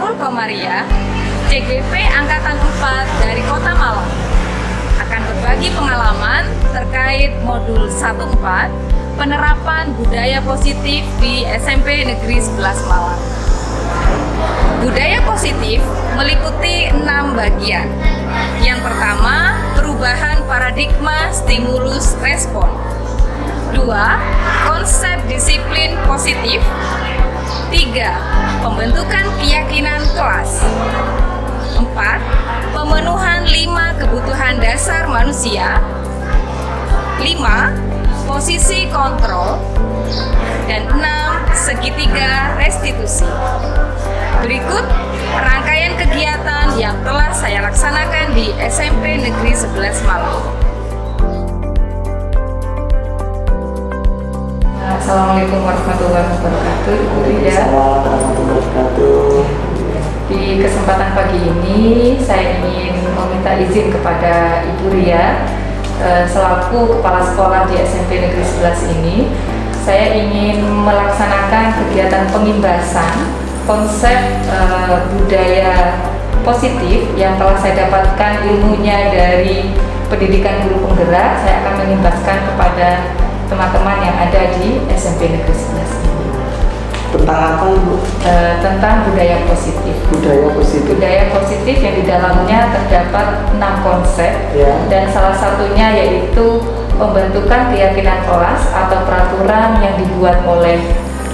Nurul Komaria, CGP Angkatan 4 dari Kota Malang, akan berbagi pengalaman terkait modul 1-4 penerapan budaya positif di SMP Negeri 11 Malang. Budaya positif meliputi 6 bagian. Yang pertama, perubahan paradigma stimulus respon. 2. Konsep disiplin positif. 3. Pembentukan keyakinan kelas. 4. Pemenuhan 5 kebutuhan dasar manusia. 5. Posisi kontrol. Dan 6. Segitiga restitusi. Berikut rangkaian kegiatan yang telah saya laksanakan di SMP Negeri 11 Malang. Assalamualaikum warahmatullahi wabarakatuh, Ibu Ria. Di kesempatan pagi ini saya ingin meminta izin kepada Ibu Ria selaku Kepala Sekolah di SMP Negeri 11 ini. Saya ingin melaksanakan kegiatan pengimbasan konsep budaya positif yang telah saya dapatkan ilmunya dari pendidikan guru penggerak. Saya akan mengimbaskan kepada teman-teman yang ada di SMP Negeri 11 ini. Tentang apa, Ibu? Tentang budaya positif. Budaya positif. Budaya positif yang di dalamnya terdapat 6 konsep, Ya. dan salah satunya yaitu pembentukan keyakinan kelas atau peraturan yang dibuat oleh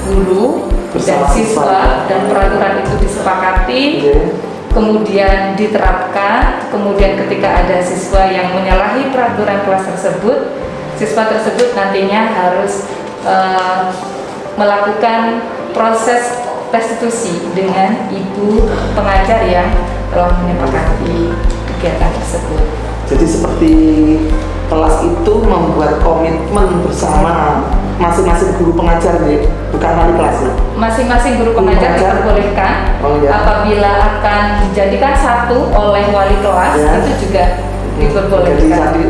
guru dan Bersama siswa, dan peraturan itu disepakati, kemudian diterapkan. Kemudian ketika ada siswa yang menyalahi peraturan kelas tersebut, siswa tersebut nantinya harus melakukan proses restitusi dengan ibu pengajar yang telah menyepakati kegiatan tersebut. Jadi seperti kelas itu membuat komitmen bersama masing-masing guru pengajar, ya? Bukan wali kelas, ya? Masing-masing guru pengajar diperbolehkan apabila akan dijadikan satu oleh wali kelas, Ya. itu juga diperbolehkan. Jadi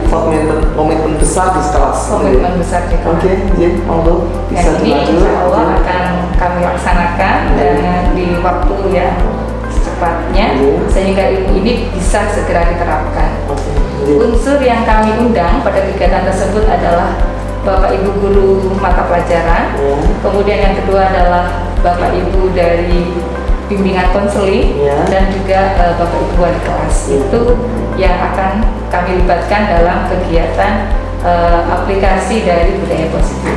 komitmen besar di kelas. Komitmen besar di kelas. Oke, ya, monggo bisa Dan ini dilanjut. insya Allah akan kami laksanakan dengan di waktu yang secepatnya, sehingga ilmu ini bisa segera diterapkan. Oke, Unsur yang kami undang pada kegiatan tersebut adalah Bapak Ibu guru mata pelajaran, kemudian yang kedua adalah Bapak Ibu dari bimbingan konseling, dan juga Bapak Ibu wali kelas. Itu yang akan kami libatkan dalam kegiatan aplikasi dari budaya positif.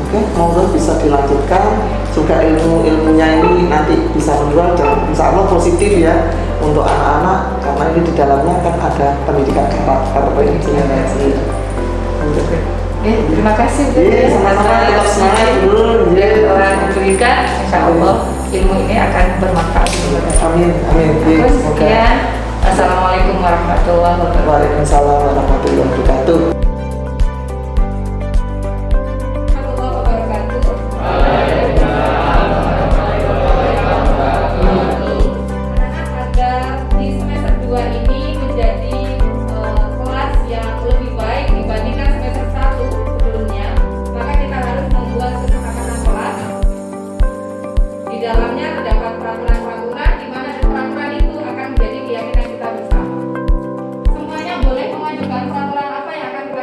Oke, monggo bisa dilanjutkan. Juga ilmunya ini nanti bisa menjual dan insya Allah positif ya untuk anak-anak, karena ini di dalamnya kan ada pendidikan karakter itu ya. Terima kasih. Sama-sama, tetap semangat dulu. Telah diberikan, insya Allah ilmu ini akan bermanfaat. Amin, amin. Sekian. Assalamualaikum warahmatullahi wabarakatuh. Waalaikumsalam warahmatullahi wabarakatuh. Agar di semester 2 ini menjadi kelas yang lebih baik dibandingkan semester 1 sebelumnya, maka kita harus membuat kesepakatan kelas. Di dalamnya terdapat peraturan-peraturan di mana peraturan itu akan menjadi keyakinan kita bersama. Semuanya boleh mengajukan peraturan apa yang akan kita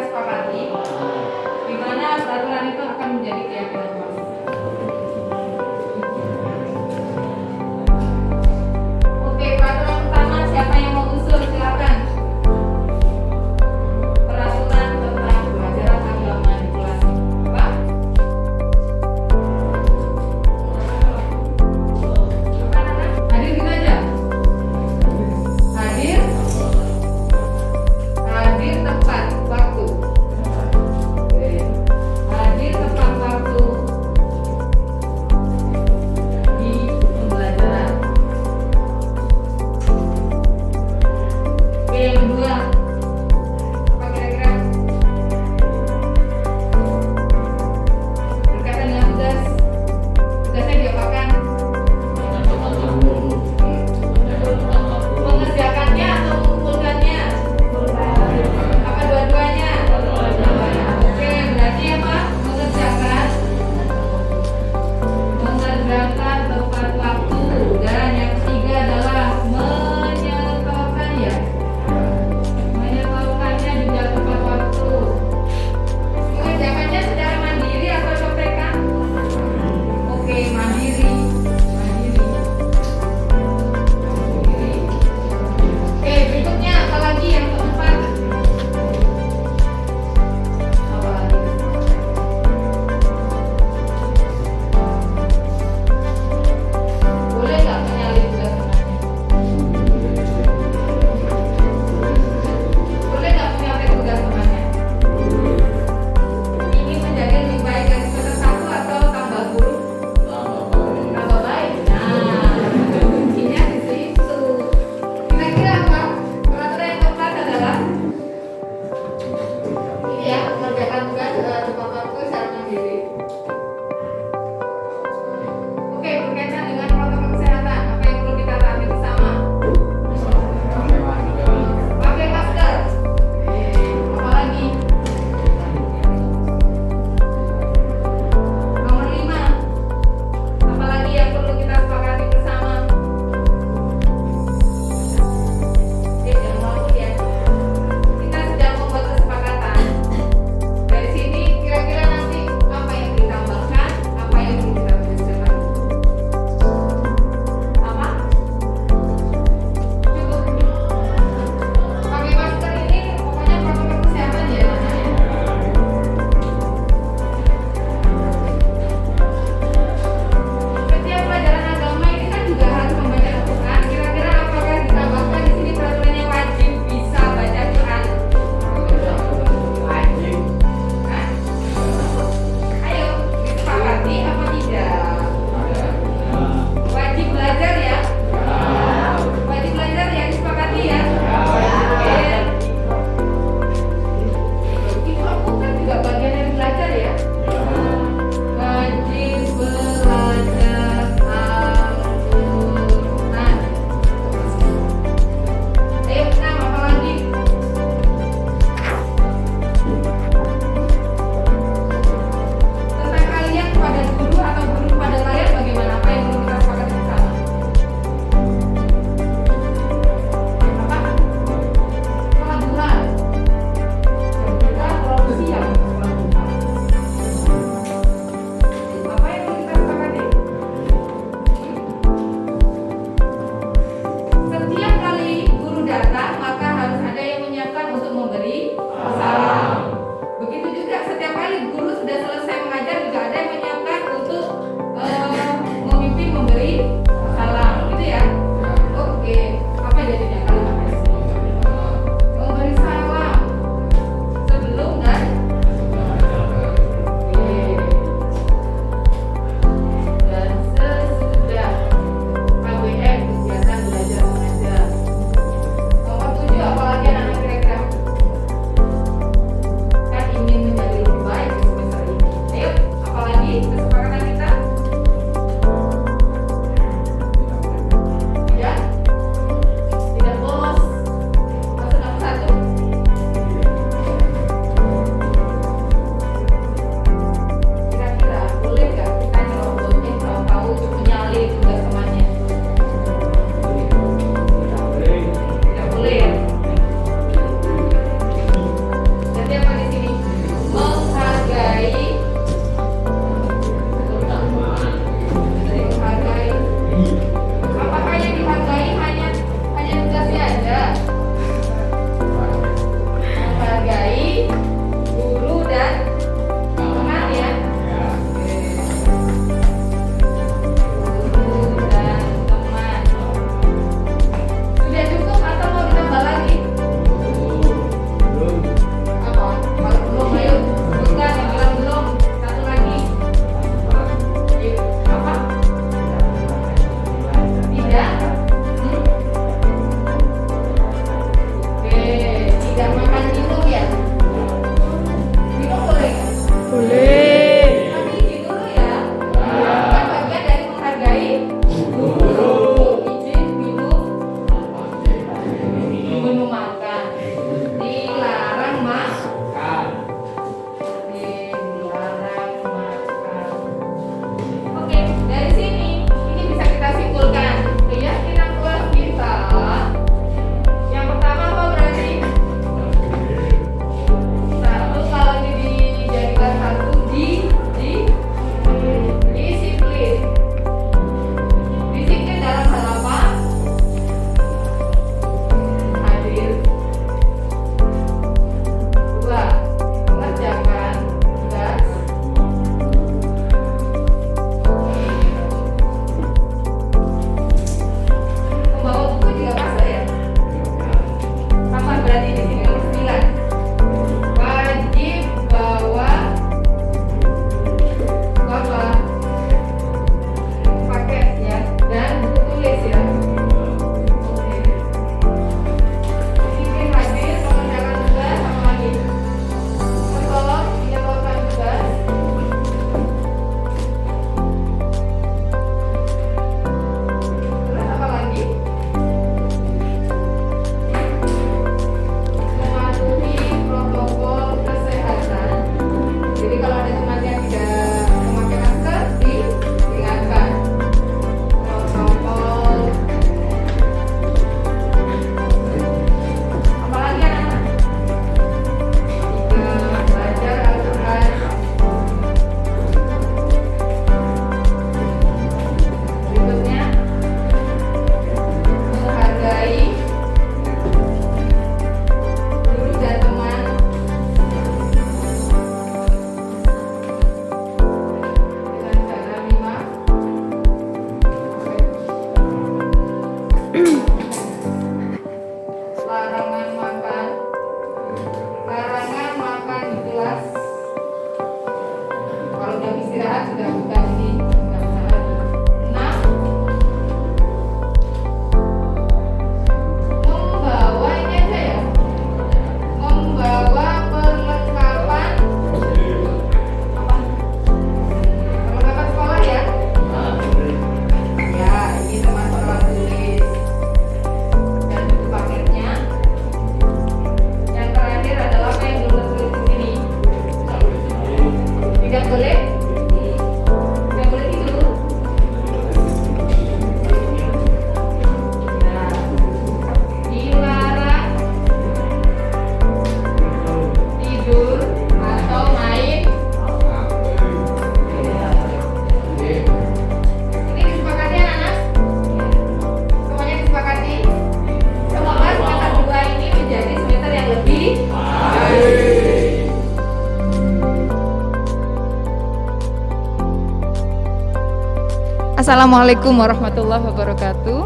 Assalamualaikum warahmatullahi wabarakatuh.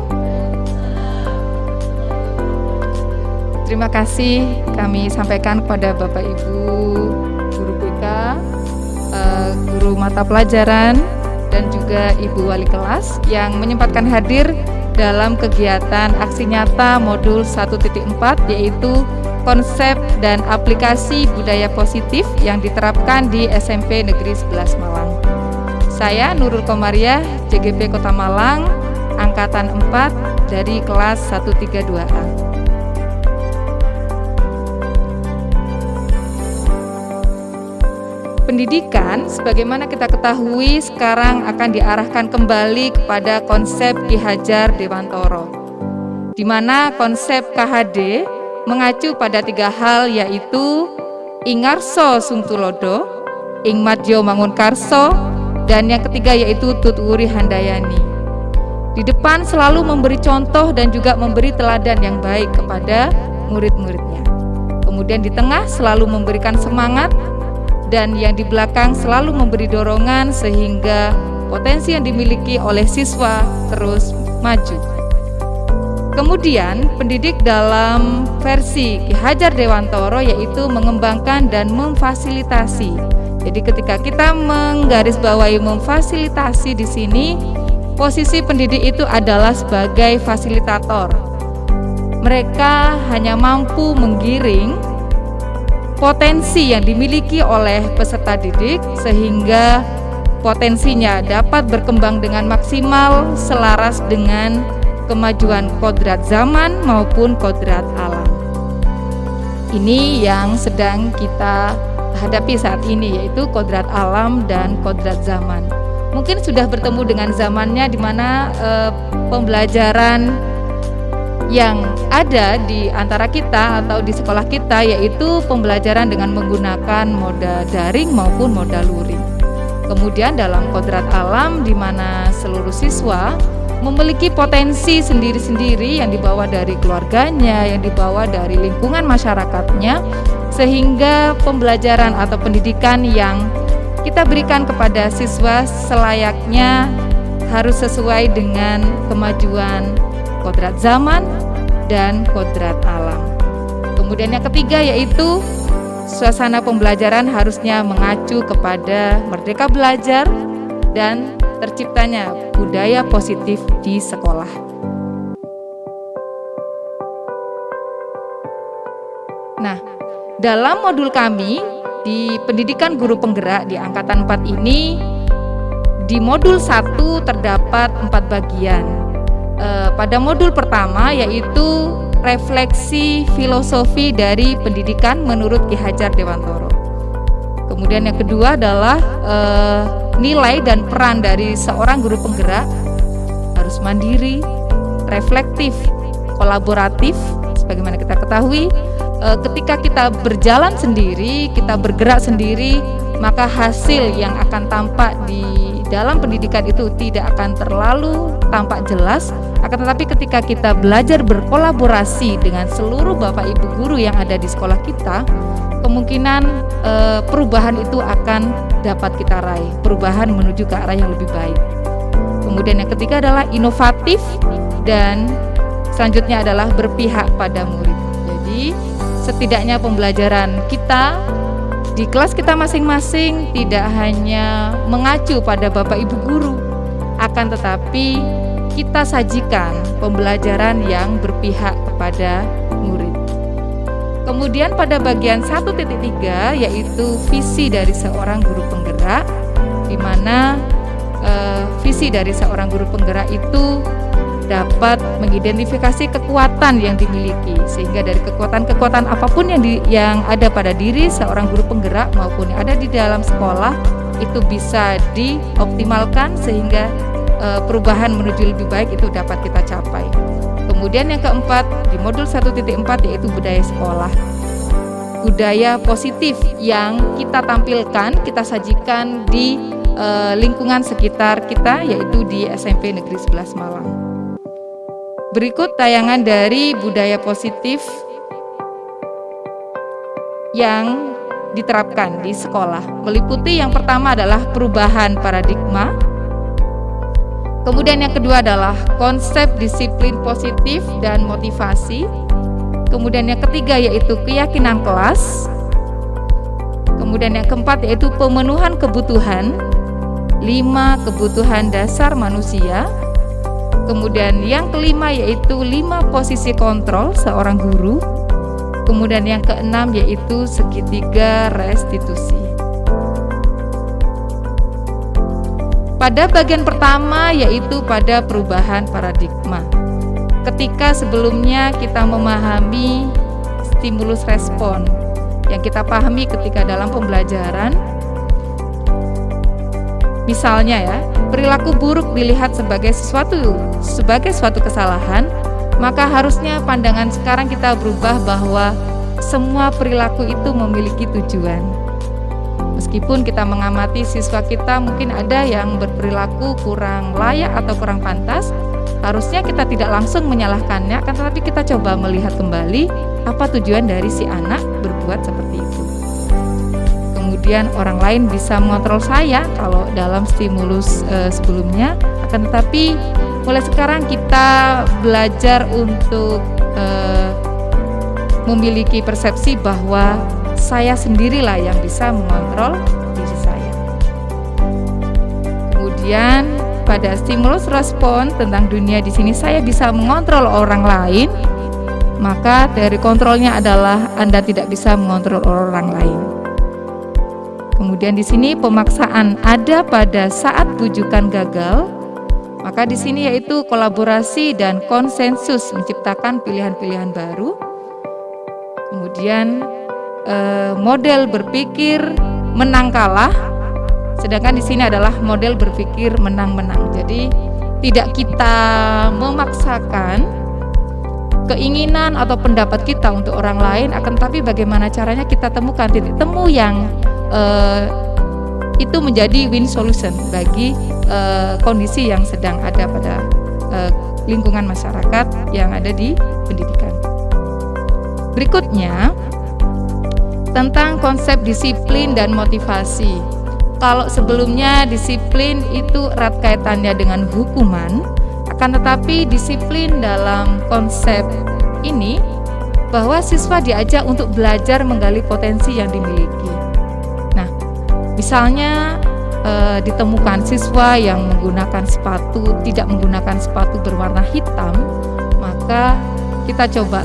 Terima kasih kami sampaikan kepada Bapak Ibu guru BK, guru mata pelajaran, dan juga Ibu Wali kelas yang menyempatkan hadir dalam kegiatan aksi nyata modul 1.4, yaitu konsep dan aplikasi budaya positif yang diterapkan di SMP Negeri 11 Malang. Saya Nurul Komariah, JGP Kota Malang, Angkatan 4 dari kelas 132A. Pendidikan, sebagaimana kita ketahui, sekarang akan diarahkan kembali kepada konsep Ki Hajar Dewantara, di mana konsep KHD mengacu pada 3 hal, yaitu Ingarso Sungtulodo, Ing Madya Mangunkarso, dan yang ketiga yaitu Tutwuri Handayani. Di depan selalu memberi contoh dan juga memberi teladan yang baik kepada murid-muridnya. Kemudian di tengah selalu memberikan semangat, dan yang di belakang selalu memberi dorongan sehingga potensi yang dimiliki oleh siswa terus maju. Kemudian pendidik dalam versi Ki Hajar Dewantara yaitu mengembangkan dan memfasilitasi. Jadi ketika kita menggarisbawahi memfasilitasi di sini, posisi pendidik itu adalah sebagai fasilitator. Mereka hanya mampu menggiring potensi yang dimiliki oleh peserta didik sehingga potensinya dapat berkembang dengan maksimal selaras dengan kemajuan kodrat zaman maupun kodrat alam. Ini yang sedang kita hadapi saat ini, yaitu kodrat alam dan kodrat zaman. Mungkin sudah bertemu dengan zamannya, di mana pembelajaran yang ada di antara kita atau di sekolah kita yaitu pembelajaran dengan menggunakan moda daring maupun moda luring. Kemudian dalam kodrat alam, di mana seluruh siswa memiliki potensi sendiri-sendiri yang dibawa dari keluarganya, yang dibawa dari lingkungan masyarakatnya, sehingga pembelajaran atau pendidikan yang kita berikan kepada siswa selayaknya harus sesuai dengan kemajuan kodrat zaman dan kodrat alam. Kemudian yang ketiga yaitu suasana pembelajaran harusnya mengacu kepada merdeka belajar dan terciptanya budaya positif di sekolah. Nah, dalam modul kami di pendidikan guru penggerak di angkatan 4 ini, di modul 1 terdapat 4 bagian. Pada modul pertama yaitu refleksi filosofi dari pendidikan menurut Ki Hajar Dewantara. Kemudian yang kedua adalah nilai dan peran dari seorang guru penggerak harus mandiri, reflektif, kolaboratif. Sebagaimana kita ketahui, ketika kita berjalan sendiri, kita bergerak sendiri, maka hasil yang akan tampak di dalam pendidikan itu tidak akan terlalu tampak jelas. Akan tetapi ketika kita belajar berkolaborasi dengan seluruh Bapak Ibu guru yang ada di sekolah kita, kemungkinan perubahan itu akan dapat kita raih, perubahan menuju ke arah yang lebih baik. Kemudian yang ketiga adalah inovatif, dan selanjutnya adalah berpihak pada murid. Jadi setidaknya pembelajaran kita di kelas kita masing-masing tidak hanya mengacu pada Bapak Ibu guru, akan tetapi kita sajikan pembelajaran yang berpihak kepada murid. Kemudian pada bagian 1.3 yaitu visi dari seorang guru penggerak, di mana visi dari seorang guru penggerak itu dapat mengidentifikasi kekuatan yang dimiliki, sehingga dari kekuatan-kekuatan apapun yang ada pada diri seorang guru penggerak maupun yang ada di dalam sekolah itu bisa dioptimalkan sehingga perubahan menuju lebih baik itu dapat kita capai. Kemudian yang keempat di modul 1.4 yaitu budaya sekolah. Budaya positif yang kita tampilkan, kita sajikan di lingkungan sekitar kita, yaitu di SMP Negeri 11 Malang. Berikut tayangan dari budaya positif yang diterapkan di sekolah. Meliputi yang pertama adalah perubahan paradigma, Kemudian yang kedua adalah konsep disiplin positif dan motivasi. Kemudian yang ketiga yaitu keyakinan kelas. Kemudian yang keempat yaitu pemenuhan kebutuhan. 5 kebutuhan dasar manusia. Kemudian yang kelima yaitu 5 posisi kontrol seorang guru. Kemudian yang keenam yaitu segitiga restitusi. Pada bagian pertama yaitu pada perubahan paradigma. Ketika sebelumnya kita memahami stimulus respon yang kita pahami ketika dalam pembelajaran, misalnya ya, perilaku buruk dilihat sebagai suatu kesalahan, maka harusnya pandangan sekarang kita berubah bahwa semua perilaku itu memiliki tujuan. Meskipun kita mengamati siswa kita mungkin ada yang berperilaku kurang layak atau kurang pantas, harusnya kita tidak langsung menyalahkannya, akan tetapi kita coba melihat kembali apa tujuan dari si anak berbuat seperti itu. Kemudian orang lain bisa mengontrol saya kalau dalam stimulus sebelumnya, akan tetapi mulai sekarang kita belajar untuk memiliki persepsi bahwa saya sendirilah yang bisa mengontrol diri saya. Kemudian pada stimulus respon tentang dunia di sini saya bisa mengontrol orang lain, maka dari kontrolnya adalah Anda tidak bisa mengontrol orang lain. Kemudian di sini pemaksaan ada pada saat bujukan gagal, maka di sini yaitu kolaborasi dan konsensus menciptakan pilihan-pilihan baru. Kemudian model berpikir menang kalah, sedangkan di sini adalah model berpikir menang-menang. Jadi tidak kita memaksakan keinginan atau pendapat kita untuk orang lain, akan tapi bagaimana caranya kita temukan titik temu yang itu menjadi win solution bagi kondisi yang sedang ada pada lingkungan masyarakat yang ada di pendidikan. Berikutnya tentang konsep disiplin dan motivasi. Kalau sebelumnya disiplin itu erat kaitannya dengan hukuman, akan tetapi disiplin dalam konsep ini bahwa siswa diajak untuk belajar menggali potensi yang dimiliki. Nah, misalnya ditemukan siswa yang tidak menggunakan sepatu berwarna hitam, maka kita coba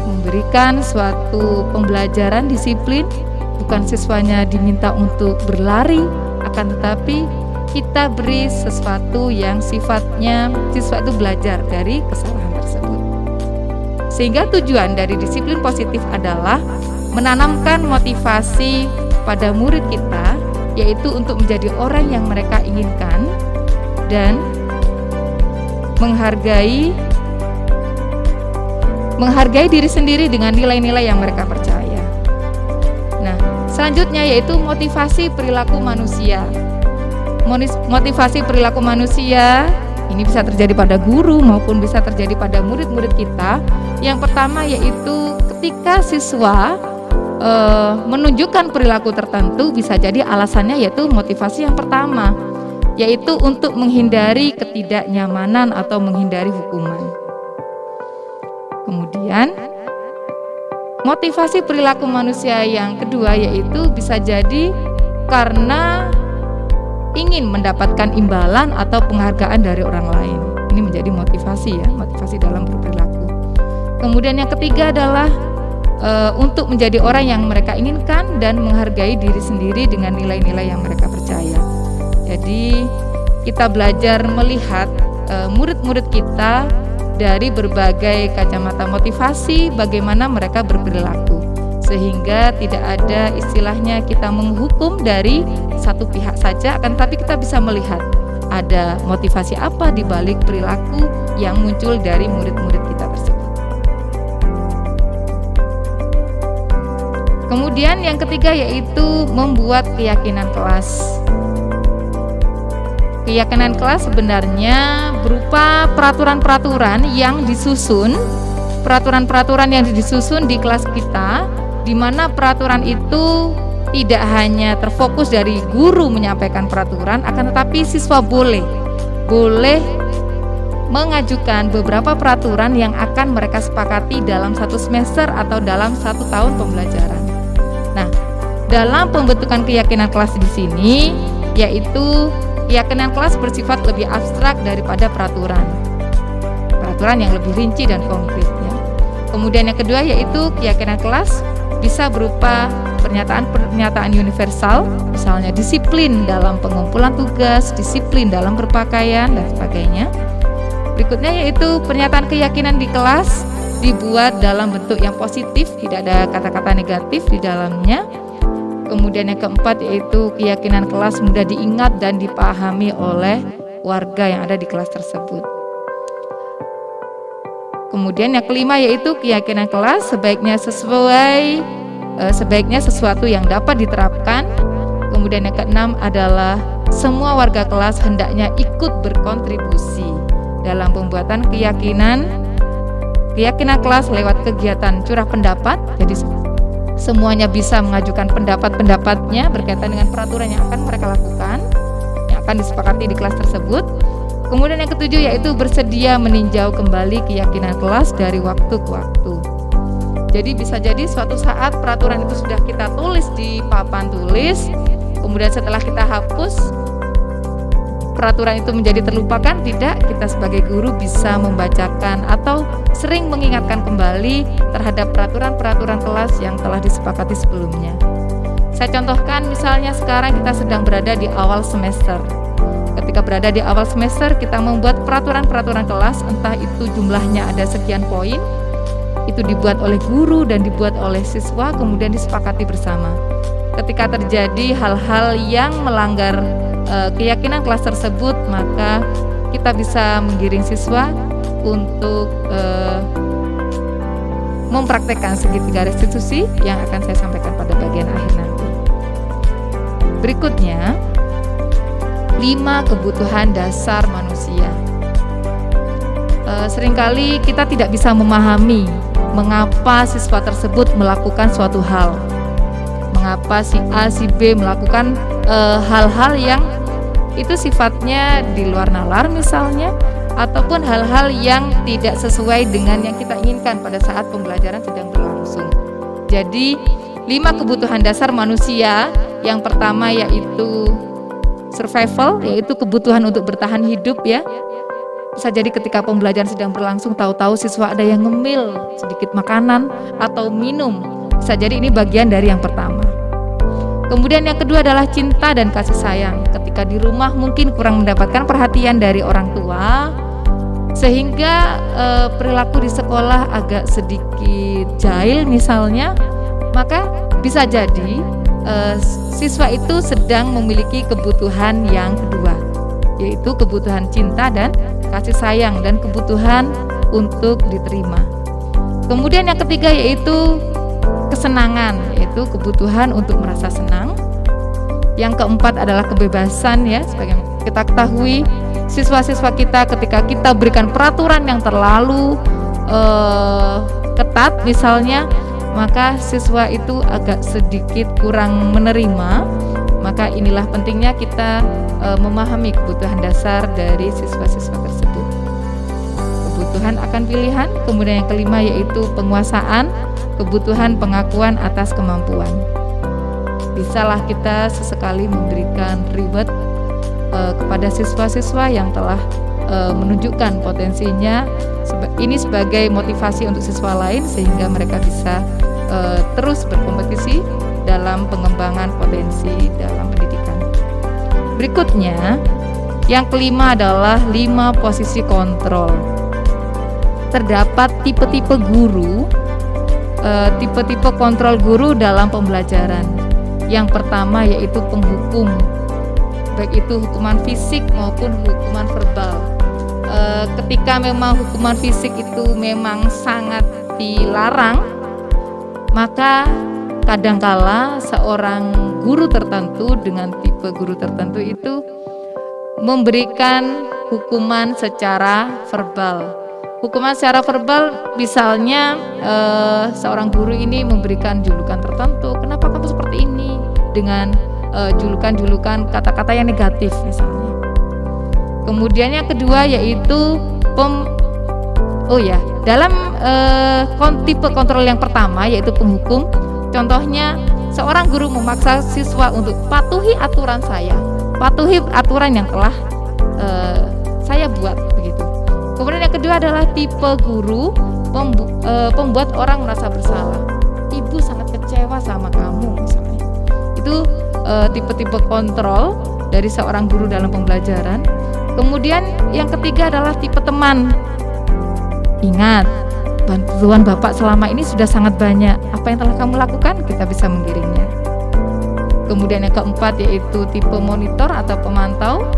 memberikan suatu pembelajaran disiplin, bukan siswanya diminta untuk berlari, akan tetapi kita beri sesuatu yang sifatnya siswa itu belajar dari kesalahan tersebut. Sehingga tujuan dari disiplin positif adalah menanamkan motivasi pada murid kita, yaitu untuk menjadi orang yang mereka inginkan dan menghargai diri sendiri dengan nilai-nilai yang mereka percaya. Nah, selanjutnya yaitu motivasi perilaku manusia. Motivasi perilaku manusia ini bisa terjadi pada guru maupun bisa terjadi pada murid-murid kita. Yang pertama yaitu ketika siswa menunjukkan perilaku tertentu, bisa jadi alasannya yaitu motivasi yang pertama, yaitu untuk menghindari ketidaknyamanan atau menghindari hukuman. Kemudian motivasi perilaku manusia yang kedua yaitu bisa jadi karena ingin mendapatkan imbalan atau penghargaan dari orang lain. Ini menjadi motivasi ya, motivasi dalam berperilaku. Kemudian yang ketiga adalah untuk menjadi orang yang mereka inginkan dan menghargai diri sendiri dengan nilai-nilai yang mereka percaya. Jadi kita belajar melihat murid-murid kita dari berbagai kacamata motivasi, bagaimana mereka berperilaku, sehingga tidak ada istilahnya kita menghukum dari satu pihak saja, akan tapi kita bisa melihat ada motivasi apa di balik perilaku yang muncul dari murid-murid kita tersebut. Kemudian yang ketiga yaitu membuat keyakinan kelas. Keyakinan kelas sebenarnya berupa peraturan-peraturan yang disusun di kelas kita, di mana peraturan itu tidak hanya terfokus dari guru menyampaikan peraturan, akan tetapi siswa boleh boleh mengajukan beberapa peraturan yang akan mereka sepakati dalam satu semester atau dalam 1 tahun pembelajaran. Nah, dalam pembentukan keyakinan kelas di sini, yaitu keyakinan kelas bersifat lebih abstrak daripada peraturan yang lebih rinci dan konkret ya. Kemudian yang kedua yaitu keyakinan kelas bisa berupa pernyataan universal, misalnya disiplin dalam pengumpulan tugas, disiplin dalam berpakaian dan sebagainya. Berikutnya yaitu pernyataan keyakinan di kelas dibuat dalam bentuk yang positif, tidak ada kata-kata negatif di dalamnya. Kemudian yang keempat yaitu keyakinan kelas mudah diingat dan dipahami oleh warga yang ada di kelas tersebut. Kemudian yang kelima yaitu keyakinan kelas sebaiknya sesuatu yang dapat diterapkan. Kemudian yang keenam adalah semua warga kelas hendaknya ikut berkontribusi dalam pembuatan keyakinan kelas lewat kegiatan curah pendapat. Jadi semuanya bisa mengajukan pendapat-pendapatnya berkaitan dengan peraturan yang akan mereka lakukan, yang akan disepakati di kelas tersebut. Kemudian yang ketujuh yaitu bersedia meninjau kembali keyakinan kelas dari waktu ke waktu. Jadi bisa jadi suatu saat peraturan itu sudah kita tulis di papan tulis, kemudian setelah kita hapus peraturan itu menjadi terlupakan, tidak, kita sebagai guru bisa membacakan atau sering mengingatkan kembali terhadap peraturan-peraturan kelas yang telah disepakati sebelumnya. Saya contohkan misalnya sekarang kita sedang berada di awal semester. Ketika berada di awal semester, kita membuat peraturan-peraturan kelas, entah itu jumlahnya ada sekian poin, itu dibuat oleh guru dan dibuat oleh siswa, kemudian disepakati bersama. Ketika terjadi hal-hal yang melanggar keyakinan kelas tersebut, maka kita bisa menggiring siswa untuk mempraktekkan segitiga restitusi yang akan saya sampaikan pada bagian akhir nanti. Berikutnya, 5 kebutuhan dasar manusia. Seringkali kita tidak bisa memahami mengapa siswa tersebut melakukan suatu hal, mengapa si A, si B melakukan hal-hal yang itu sifatnya di luar nalar misalnya, ataupun hal-hal yang tidak sesuai dengan yang kita inginkan pada saat pembelajaran sedang berlangsung. Jadi 5 kebutuhan dasar manusia. Yang pertama yaitu survival, yaitu kebutuhan untuk bertahan hidup ya. Bisa jadi ketika pembelajaran sedang berlangsung, tahu-tahu siswa ada yang ngemil sedikit makanan atau minum. Bisa jadi ini bagian dari yang pertama. Kemudian yang kedua adalah cinta dan kasih sayang. Ketika di rumah mungkin kurang mendapatkan perhatian dari orang tua, sehingga perilaku di sekolah agak sedikit jahil misalnya, maka bisa jadi siswa itu sedang memiliki kebutuhan yang kedua, yaitu kebutuhan cinta dan kasih sayang dan kebutuhan untuk diterima. Kemudian yang ketiga yaitu kesenangan, yaitu kebutuhan untuk merasa senang. Yang keempat adalah kebebasan ya, sebagai kita ketahui siswa-siswa kita ketika kita berikan peraturan yang terlalu ketat misalnya, maka siswa itu agak sedikit kurang menerima. Maka inilah pentingnya kita memahami kebutuhan dasar dari siswa-siswa tersebut. Kebutuhan akan pilihan. Kemudian yang kelima yaitu penguasaan, kebutuhan pengakuan atas kemampuan. Bisalah kita sesekali memberikan reward kepada siswa-siswa yang telah menunjukkan potensinya, ini sebagai motivasi untuk siswa lain sehingga mereka bisa terus berkompetisi dalam pengembangan potensi dalam pendidikan. Berikutnya, yang kelima adalah 5 posisi kontrol. Terdapat tipe-tipe guru, tipe-tipe kontrol guru dalam pembelajaran. Yang pertama yaitu penghukum, baik itu hukuman fisik maupun hukuman verbal. Ketika memang hukuman fisik itu memang sangat dilarang, maka kadangkala seorang guru tertentu dengan tipe guru tertentu itu memberikan hukuman secara verbal. Hukuman secara verbal misalnya seorang guru ini memberikan julukan tertentu, kenapa kamu seperti ini, dengan julukan-julukan kata-kata yang negatif misalnya. Kemudian yang kedua yaitu dalam tipe kontrol yang pertama yaitu penghukum. Contohnya seorang guru memaksa siswa untuk patuhi aturan saya, patuhi aturan yang telah saya buat begitu. Kemudian yang kedua adalah tipe guru pembuat orang merasa bersalah. Ibu sangat kecewa sama kamu misalnya. Itu tipe-tipe kontrol dari seorang guru dalam pembelajaran. Kemudian yang ketiga adalah tipe teman. Ingat, bantuan Bapak selama ini sudah sangat banyak. Apa yang telah kamu lakukan? Kita bisa menggiringnya. Kemudian yang keempat yaitu tipe monitor atau pemantau.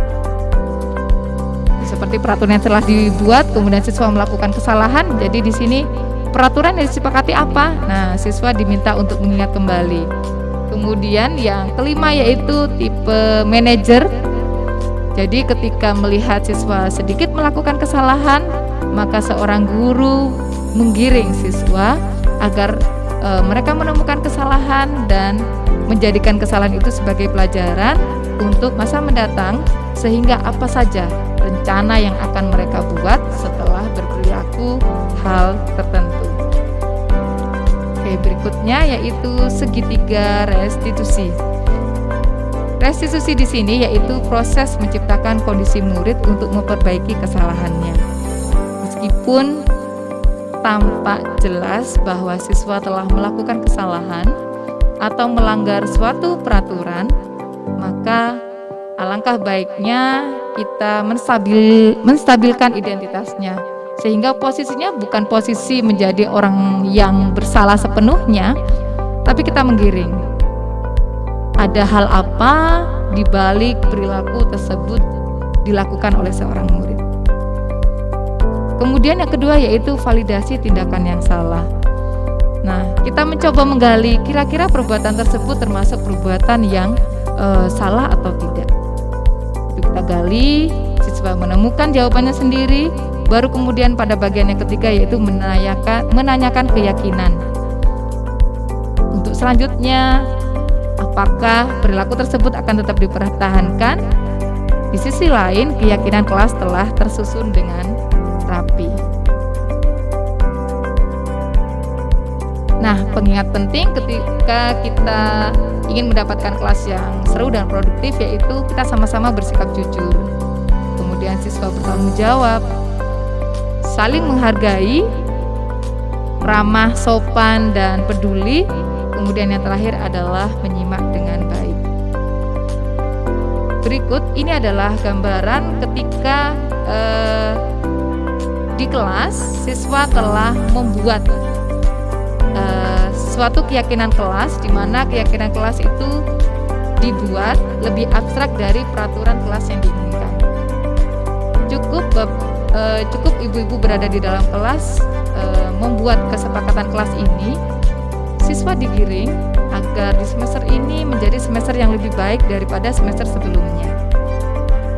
Seperti peraturan yang telah dibuat, kemudian siswa melakukan kesalahan. Jadi di sini peraturan yang disepakati apa? Nah, siswa diminta untuk mengingat kembali. Kemudian yang kelima yaitu tipe manajer. Jadi ketika melihat siswa sedikit melakukan kesalahan, maka seorang guru menggiring siswa agar mereka menemukan kesalahan dan menjadikan kesalahan itu sebagai pelajaran untuk masa mendatang, sehingga apa saja rencana yang akan mereka buat setelah berperilaku hal tertentu. Oke, berikutnya yaitu segitiga restitusi. Restitusi di sini yaitu proses menciptakan kondisi murid untuk memperbaiki kesalahannya. Meskipun tampak jelas bahwa siswa telah melakukan kesalahan atau melanggar suatu peraturan, maka alangkah baiknya kita menstabilkan identitasnya, sehingga posisinya bukan posisi menjadi orang yang bersalah sepenuhnya, tapi kita menggiring. Ada hal apa di balik perilaku tersebut dilakukan oleh seorang murid. Kemudian yang kedua yaitu validasi tindakan yang salah. Nah, kita mencoba menggali kira-kira perbuatan tersebut termasuk perbuatan yang salah atau tidak. Itu kita gali, siswa menemukan jawabannya sendiri, baru kemudian pada bagian yang ketiga yaitu menanyakan keyakinan. Untuk selanjutnya, apakah perilaku tersebut akan tetap dipertahankan? Di sisi lain, keyakinan kelas telah tersusun dengan rapi. Nah, pengingat penting ketika kita ingin mendapatkan kelas yang seru dan produktif yaitu kita sama-sama bersikap jujur. Kemudian siswa bertanggung jawab, saling menghargai, ramah, sopan, dan peduli. Kemudian yang terakhir adalah menyimak dengan baik. Berikut ini adalah gambaran ketika di kelas siswa telah membuat suatu keyakinan kelas, di mana keyakinan kelas itu dibuat lebih abstrak dari peraturan kelas yang diinginkan. Cukup ibu-ibu berada di dalam kelas membuat kesepakatan kelas ini, siswa digiring agar di semester ini menjadi semester yang lebih baik daripada semester sebelumnya.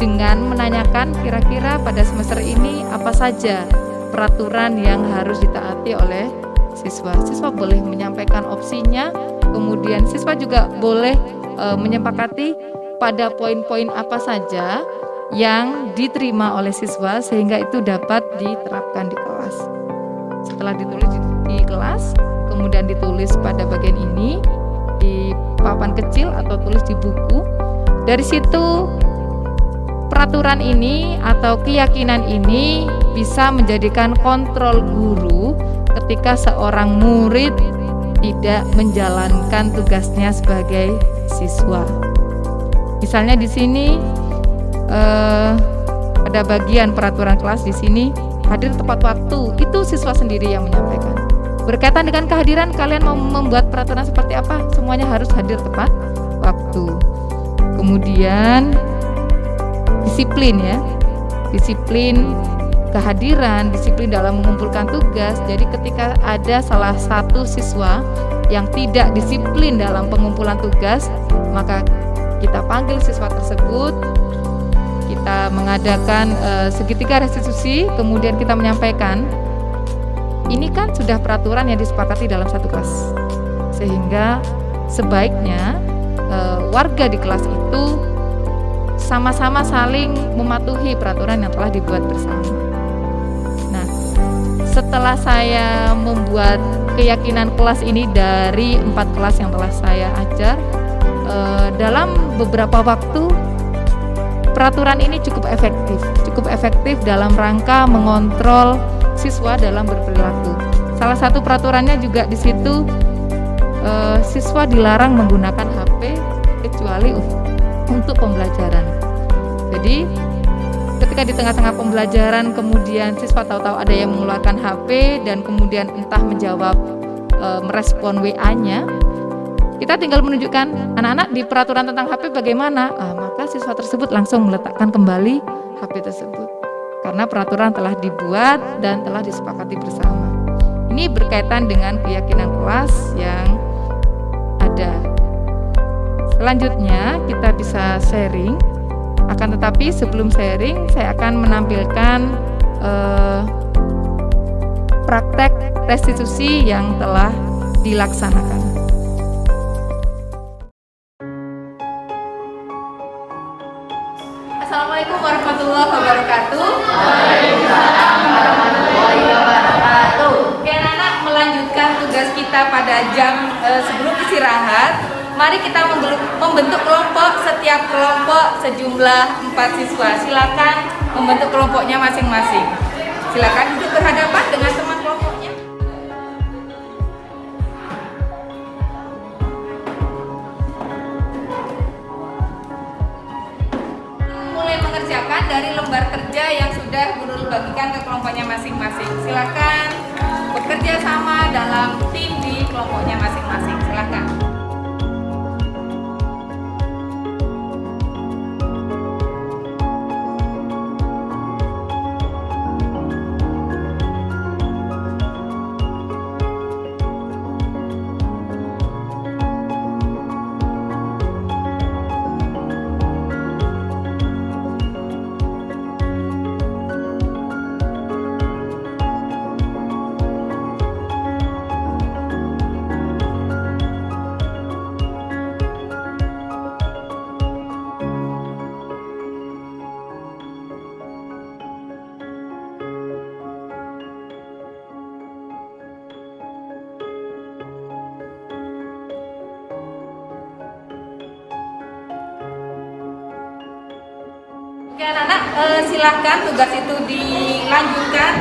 Dengan menanyakan kira-kira pada semester ini apa saja peraturan yang harus ditaati oleh siswa. Siswa boleh menyampaikan opsinya, kemudian siswa juga boleh menyepakati pada poin-poin apa saja yang diterima oleh siswa sehingga itu dapat diterapkan di kelas. Setelah ditulis di kelas, kemudian ditulis pada bagian ini di papan kecil atau tulis di buku. Dari situ peraturan ini atau keyakinan ini bisa menjadikan kontrol guru ketika seorang murid tidak menjalankan tugasnya sebagai siswa. Misalnya di sini pada bagian peraturan kelas di sini hadir tepat waktu, itu siswa sendiri yang menyampaikan. Berkaitan dengan kehadiran, kalian mau membuat peraturan seperti apa? Semuanya harus hadir tepat waktu. Kemudian disiplin ya, disiplin kehadiran, disiplin dalam mengumpulkan tugas. Jadi ketika ada salah satu siswa yang tidak disiplin dalam pengumpulan tugas, maka kita panggil siswa tersebut, kita mengadakan segitiga restitusi, kemudian kita menyampaikan, ini kan sudah peraturan yang disepakati dalam satu kelas, sehingga sebaiknya warga di kelas itu sama-sama saling mematuhi peraturan yang telah dibuat bersama. Nah, setelah saya membuat keyakinan kelas ini dari 4 kelas yang telah saya ajar, dalam beberapa waktu peraturan ini cukup efektif dalam rangka mengontrol siswa dalam berperilaku. Salah satu peraturannya juga di situ, siswa dilarang menggunakan HP kecuali untuk pembelajaran. Jadi ketika di tengah-tengah pembelajaran kemudian siswa tahu-tahu ada yang mengeluarkan HP dan kemudian entah menjawab, merespon WA-nya, kita tinggal menunjukkan anak-anak di peraturan tentang HP bagaimana, maka siswa tersebut langsung meletakkan kembali HP tersebut karena peraturan telah dibuat dan telah disepakati bersama. Ini berkaitan dengan keyakinan kelas yang ada. Selanjutnya kita bisa sharing, akan tetapi sebelum sharing saya akan menampilkan praktek restitusi yang telah dilaksanakan. Assalamualaikum warahmatullahi wabarakatuh. Waalaikumsalam warahmatullahi wabarakatuh. Oke anak-anak, melanjutkan tugas kita pada jam sebelum istirahat. Mari kita membentuk kelompok, setiap kelompok sejumlah 4 siswa. Silakan membentuk kelompoknya masing-masing. Silakan duduk berhadapan dengan teman kelompoknya. Mulai mengerjakan dari lembar kerja yang sudah Bu Nurul bagikan ke kelompoknya masing-masing. Silakan bekerja sama dalam tim di kelompoknya masing-masing. Silakan. Oke anak-anak, silahkan tugas itu dilanjutkan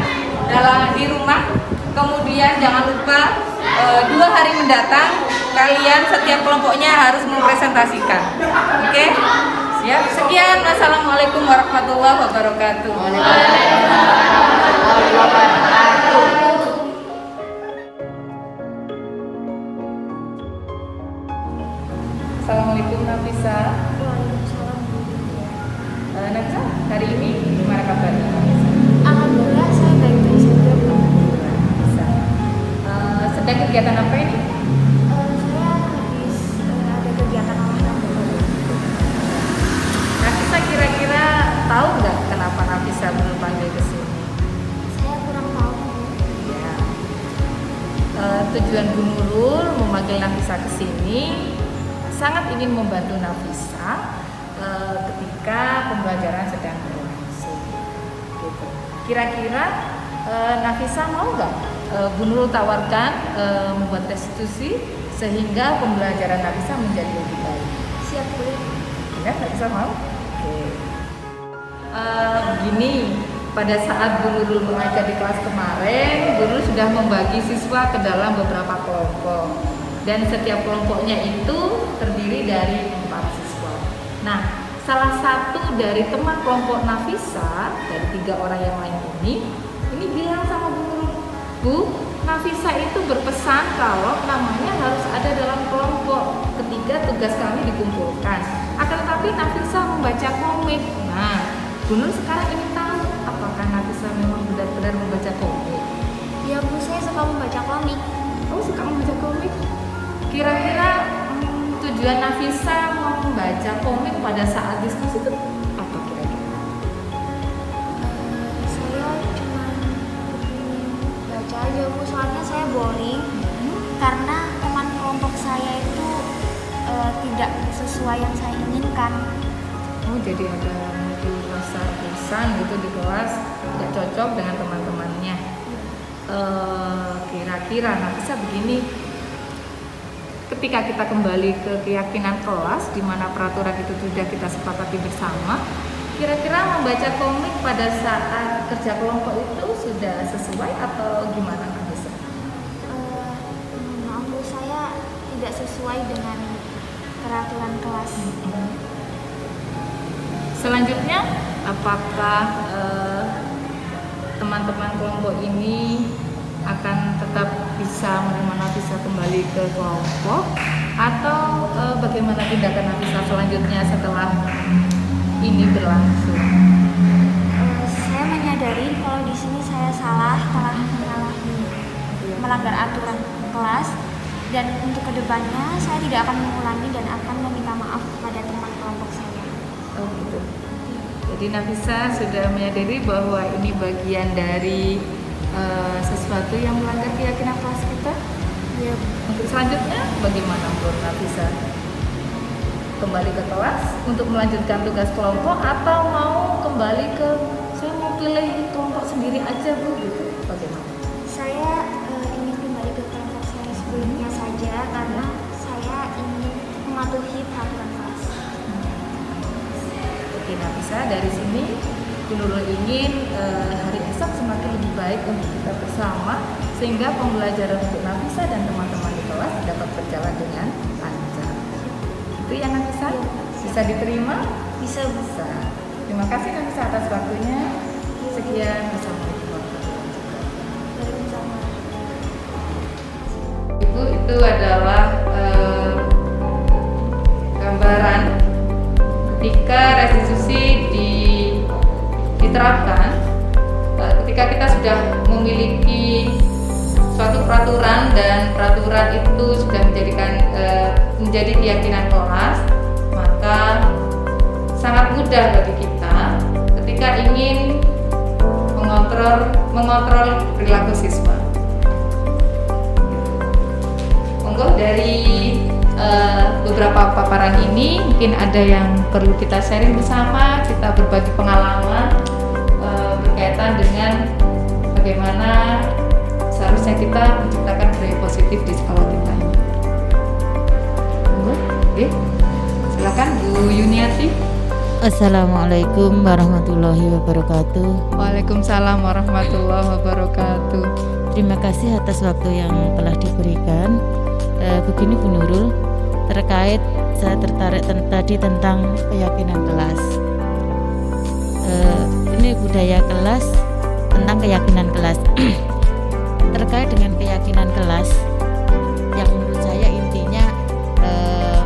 di rumah. Kemudian jangan lupa 2 hari mendatang kalian setiap kelompoknya harus mempresentasikan. Oke? Siap. Sekian. Wassalamualaikum warahmatullahi wabarakatuh. Assalamualaikum Nafisa. Nafisa, hari ini gimana kabarnya? Alhamdulillah saya baik-baik saja, Bu. Sedang kegiatan apa ini? Saya habis ada kegiatan olahraga. Nafisa kira-kira tahu nggak kenapa Nafisa belum panggil ke sini? Saya kurang tahu, Bu. Ya. Tujuan Bu Nurul memanggil Nafisa ke sini sangat ingin membantu Nafisa ketika pembelajaran sedang berlangsung. Gitu. Kira-kira Nafisa mau nggak Bu Nurul tawarkan membuat restitusi sehingga pembelajaran Nafisa menjadi lebih baik? Siap, Bu. Ya, Nafisa mau? Oke. Begini, pada saat Bu Nurul mengajar di kelas kemarin, Bu Nurul sudah membagi siswa ke dalam beberapa kelompok dan setiap kelompoknya itu terdiri dari 4 siswa. Nah, salah satu dari teman kelompok Nafisa dari 3 orang yang lain ini bilang sama Bu Nurul, Bu, Nafisa itu berpesan kalau namanya harus ada dalam kelompok ketika tugas kami dikumpulkan. Akan tetapi Nafisa membaca komik. Nah, Bu Nurul sekarang ingin tahu apakah Nafisa memang benar-benar membaca komik? Ya, Bu, saya suka membaca komik. Oh, suka membaca komik? Kira-kira tujuan Nafisa mau membaca komik pada saat diskusi itu apa kira-kira? Saya cuma ingin baca aja, Bu. Soalnya saya boring karena teman kelompok saya itu tidak sesuai yang saya inginkan. oh jadi ada muncul rasa bosan gitu di kelas, tidak cocok dengan teman-temannya. Kira-kira Nafisa begini, ketika kita kembali ke keyakinan kelas di mana peraturan itu sudah kita sepakati bersama, kira-kira membaca komik pada saat kerja kelompok itu sudah sesuai atau gimana Nafisa? Maaf Bu, saya tidak sesuai dengan peraturan kelas. Selanjutnya, apakah teman-teman kelompok ini akan tetap bisa menerima Nafisa kembali ke kelompok atau bagaimana tindakan Nafisa selanjutnya setelah ini berlangsung? Saya menyadari kalau di sini saya salah, telah melanggar aturan kelas, dan untuk kedepannya saya tidak akan mengulangi dan akan meminta maaf kepada teman kelompok saya. Oh gitu. Jadi Nafisa sudah menyadari bahwa ini bagian dari sesuatu yang melanggar keyakinan kelas kita. Ya, Untuk selanjutnya bagaimana menurut Nafisa? Kembali ke kelas untuk melanjutkan tugas kelompok atau mau kembali ke saya mau pilih kelompok sendiri aja Bu gitu? Bagaimana? saya ingin kembali ke kelompok saya sebelumnya saja karena saya ingin mematuhi peraturan kelas. Oke Nafisa, dari sini Bu Nurul ingin hari esok semakin lebih baik untuk kita bersama sehingga pembelajaran untuk Nafisa dan teman-teman di kelas dapat berjalan dengan lancar. Itu ya Nafisa? Bisa diterima? Bisa Bu. Bisa. Terima kasih Nafisa atas waktunya. Sekian, Assalamualaikum warahmatullahi wabarakatuh. Waalaikumsalam. Ibu, itu adalah gambaran ketika restitusi diterapkan, ketika kita sudah memiliki suatu peraturan dan peraturan itu sudah menjadi keyakinan kelas, maka sangat mudah bagi kita ketika ingin mengontrol perilaku siswa. Monggo dari beberapa paparan ini mungkin ada yang perlu kita sharing bersama, kita berbagi pengalaman berkaitan dengan bagaimana seharusnya kita menciptakan budaya positif di sekolah kita ini. Monggo, silakan Bu Yuniati. Assalamualaikum warahmatullahi wabarakatuh. Waalaikumsalam warahmatullahi wabarakatuh. Terima kasih atas waktu yang telah diberikan. Begini Bu Nurul, terkait saya tertarik tadi tentang keyakinan kelas. Ini budaya kelas tentang keyakinan kelas. Terkait dengan keyakinan kelas, yang menurut saya intinya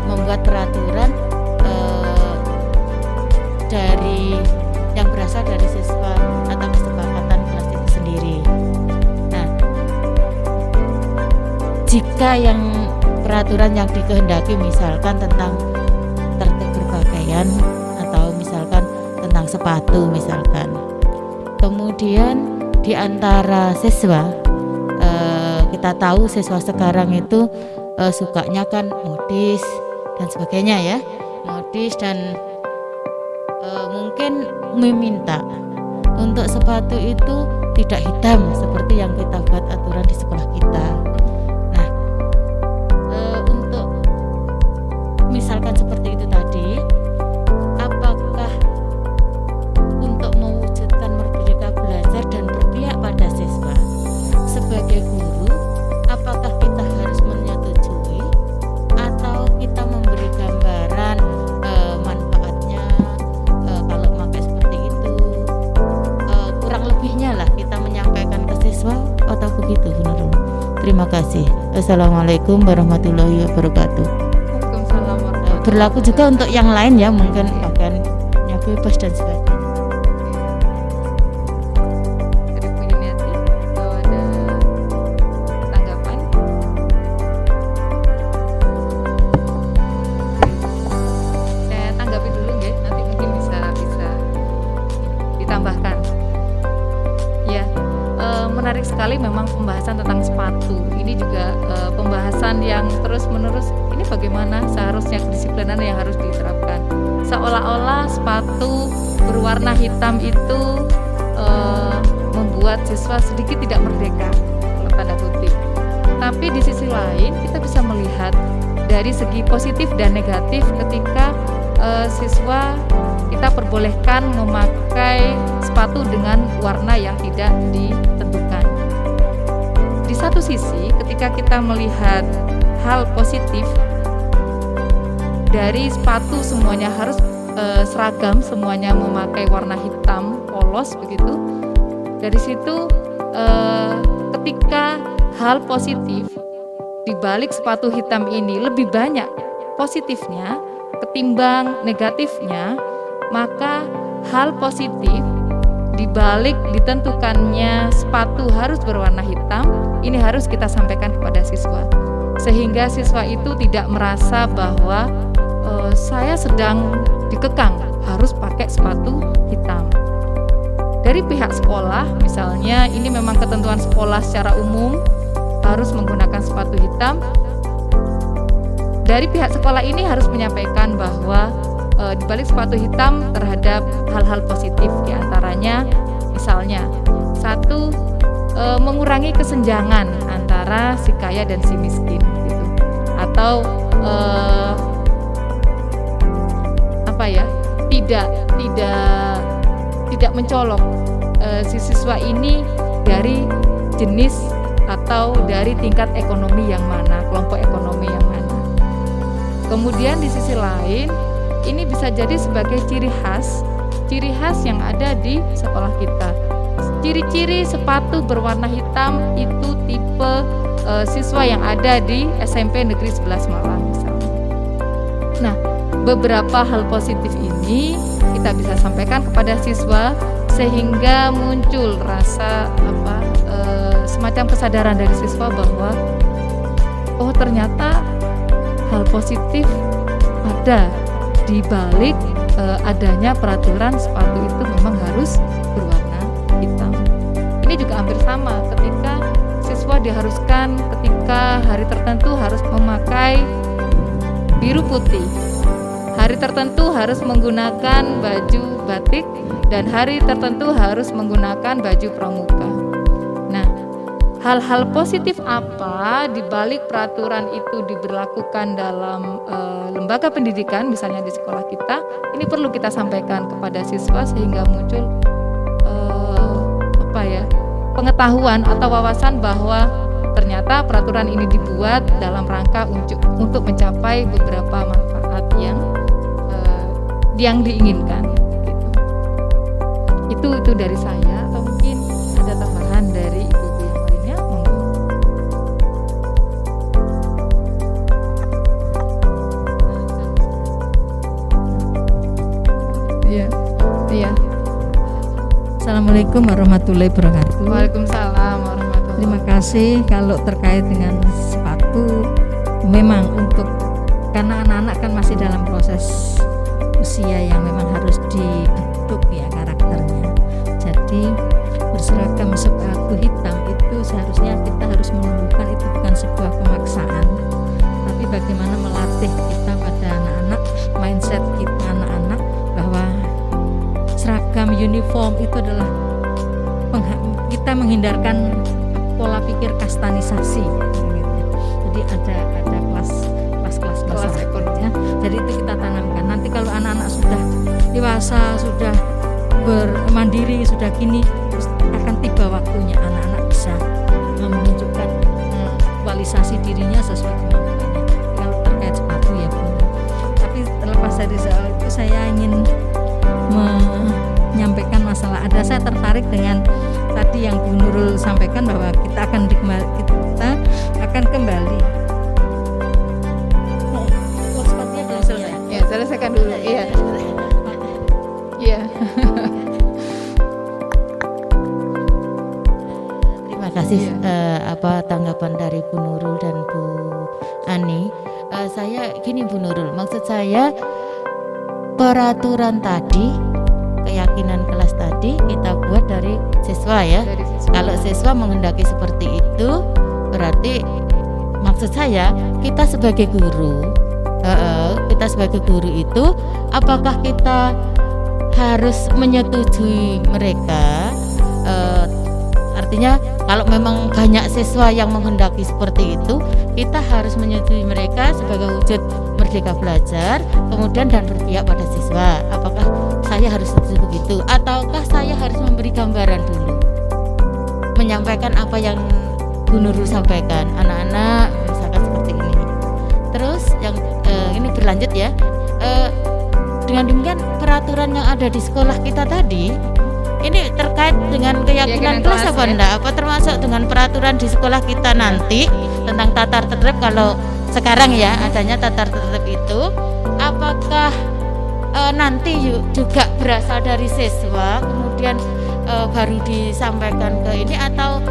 membuat peraturan dari yang berasal dari siswa atau kesepakatan kelas itu sendiri. Nah, jika yang peraturan yang dikehendaki misalkan tentang tertib berpakaian atau misalkan tentang sepatu misalkan, kemudian di antara siswa kita tahu siswa sekarang itu sukanya kan modis dan sebagainya ya, modis dan mungkin meminta untuk sepatu itu tidak hitam seperti yang kita buat aturan di sekolah kita. Nah, untuk misalkan seperti itu tadi, apakah untuk mewujudkan merdeka belajar dan berpihak pada siswa sebagai guru, apakah kita harus menyetujui atau kita memberi gambaran manfaatnya kalau pakai seperti itu, kurang lebihnya lah kita menyampaikan ke siswa atau begitu Bu Nurul. Terima kasih. Assalamualaikum warahmatullahi wabarakatuh. Waalaikumsalam warahmatullahi Berlaku juga untuk yang lain ya, mungkin pakaiannya bebas dan sebagainya. Dari Bu Yuniati atau ada tanggapan? Saya tanggapi dulu ya, nanti mungkin bisa ditambahkan. Ya, menarik sekali memang pembahasan tentang sepatu. Ini juga pembahasan yang terus menerus. Ini bagaimana seharusnya kedisiplinan yang harus diterapkan. seolah-olah sepatu berwarna hitam itu membuat siswa sedikit tidak merdeka, dalam tanda kutip. Tapi di sisi lain kita bisa melihat dari segi positif dan negatif ketika siswa kita perbolehkan memakai sepatu dengan warna yang tidak ditentukan. Di satu sisi ketika kita melihat hal positif dari sepatu semuanya harus seragam, semuanya memakai warna hitam polos begitu. Dari situ ketika hal positif di balik sepatu hitam ini lebih banyak positifnya ketimbang negatifnya, maka hal positif di balik ditentukannya sepatu harus berwarna hitam ini harus kita sampaikan kepada siswa, sehingga siswa itu tidak merasa bahwa saya sedang dikekang harus pakai sepatu hitam. Dari pihak sekolah misalnya, ini memang ketentuan sekolah secara umum harus menggunakan sepatu hitam. Dari pihak sekolah ini harus menyampaikan bahwa di balik sepatu hitam terhadap hal-hal positif, diantaranya misalnya satu, mengurangi kesenjangan antara si kaya dan si miskin gitu. Atau tidak mencolok si siswa ini dari jenis atau dari tingkat ekonomi yang mana, kelompok ekonomi yang mana. Kemudian di sisi lain ini bisa jadi sebagai ciri khas yang ada di sekolah kita. Ciri-ciri sepatu berwarna hitam itu tipe siswa yang ada di SMP Negeri 11 Malang misalnya. Nah, beberapa hal positif ini kita bisa sampaikan kepada siswa sehingga muncul rasa semacam kesadaran dari siswa bahwa oh ternyata hal positif ada di balik adanya peraturan sepatu itu memang harus berwarna hitam. Ini juga hampir sama ketika siswa diharuskan ketika hari tertentu harus memakai biru putih. Hari tertentu harus menggunakan baju batik dan hari tertentu harus menggunakan baju pramuka. Nah, hal-hal positif apa di balik peraturan itu diberlakukan dalam lembaga pendidikan, misalnya di sekolah kita, ini perlu kita sampaikan kepada siswa sehingga muncul pengetahuan atau wawasan bahwa ternyata peraturan ini dibuat dalam rangka untuk mencapai beberapa manfaat yang diinginkan. Gitu. Itu dari saya. Atau mungkin ada tambahan dari ibu-ibu yang lainnya, monggo. Iya. Assalamualaikum warahmatullahi wabarakatuh. Waalaikumsalam warahmatullahi. Terima kasih. Kalau terkait dengan sepatu, memang karena anak-anak kan masih dalam proses usia yang memang harus dibentuk ya karakternya. Jadi berseragam sepatu hitam itu seharusnya kita harus menunjukkan itu bukan sebuah pemaksaan, tapi bagaimana melatih kita pada anak-anak, mindset kita anak-anak bahwa seragam uniform itu adalah kita menghindarkan pola pikir kastanisasi gitu. Jadi ada kelas ekonominya. Jadi itu kita tanamkan. Nanti kalau anak-anak sudah dewasa, sudah bermandiri, sudah gini, terus akan tiba waktunya anak-anak bisa menunjukkan kualitasasi dirinya sesuai kemampuannya. Kalau terkait sepatu ya Bu. Tapi terlepas dari soal itu saya ingin menyampaikan masalah. Saya tertarik dengan tadi yang Bu Nurul sampaikan bahwa kita akan kembali. Sepatunya belum selesai. Ya, selesaikan dulu. Iya. Iya. Terima kasih tanggapan dari Bu Nurul dan Bu Ani. Saya gini Bu Nurul, maksud saya peraturan tadi, keyakinan kelas tadi kita buat dari siswa ya. Kalau siswa menghendaki seperti itu, berarti maksud saya kita sebagai guru kita sebagai guru itu apakah kita harus menyetujui mereka, artinya kalau memang banyak siswa yang menghendaki seperti itu, kita harus menyetujui mereka sebagai wujud merdeka belajar, kemudian dan berpihak pada siswa. Apakah saya harus setuju begitu, ataukah saya harus memberi gambaran dulu, menyampaikan apa yang Bu Nurul sampaikan, anak-anak misalkan seperti ini. Terus yang ini berlanjut ya, dengan demikian peraturan yang ada di sekolah kita tadi ini terkait dengan keyakinan kelas apa enggak? Apa termasuk dengan peraturan di sekolah kita nanti tentang tatar tertib? Kalau sekarang ya adanya tatar tertib itu, apakah nanti juga berasal dari siswa kemudian baru disampaikan ke ini, atau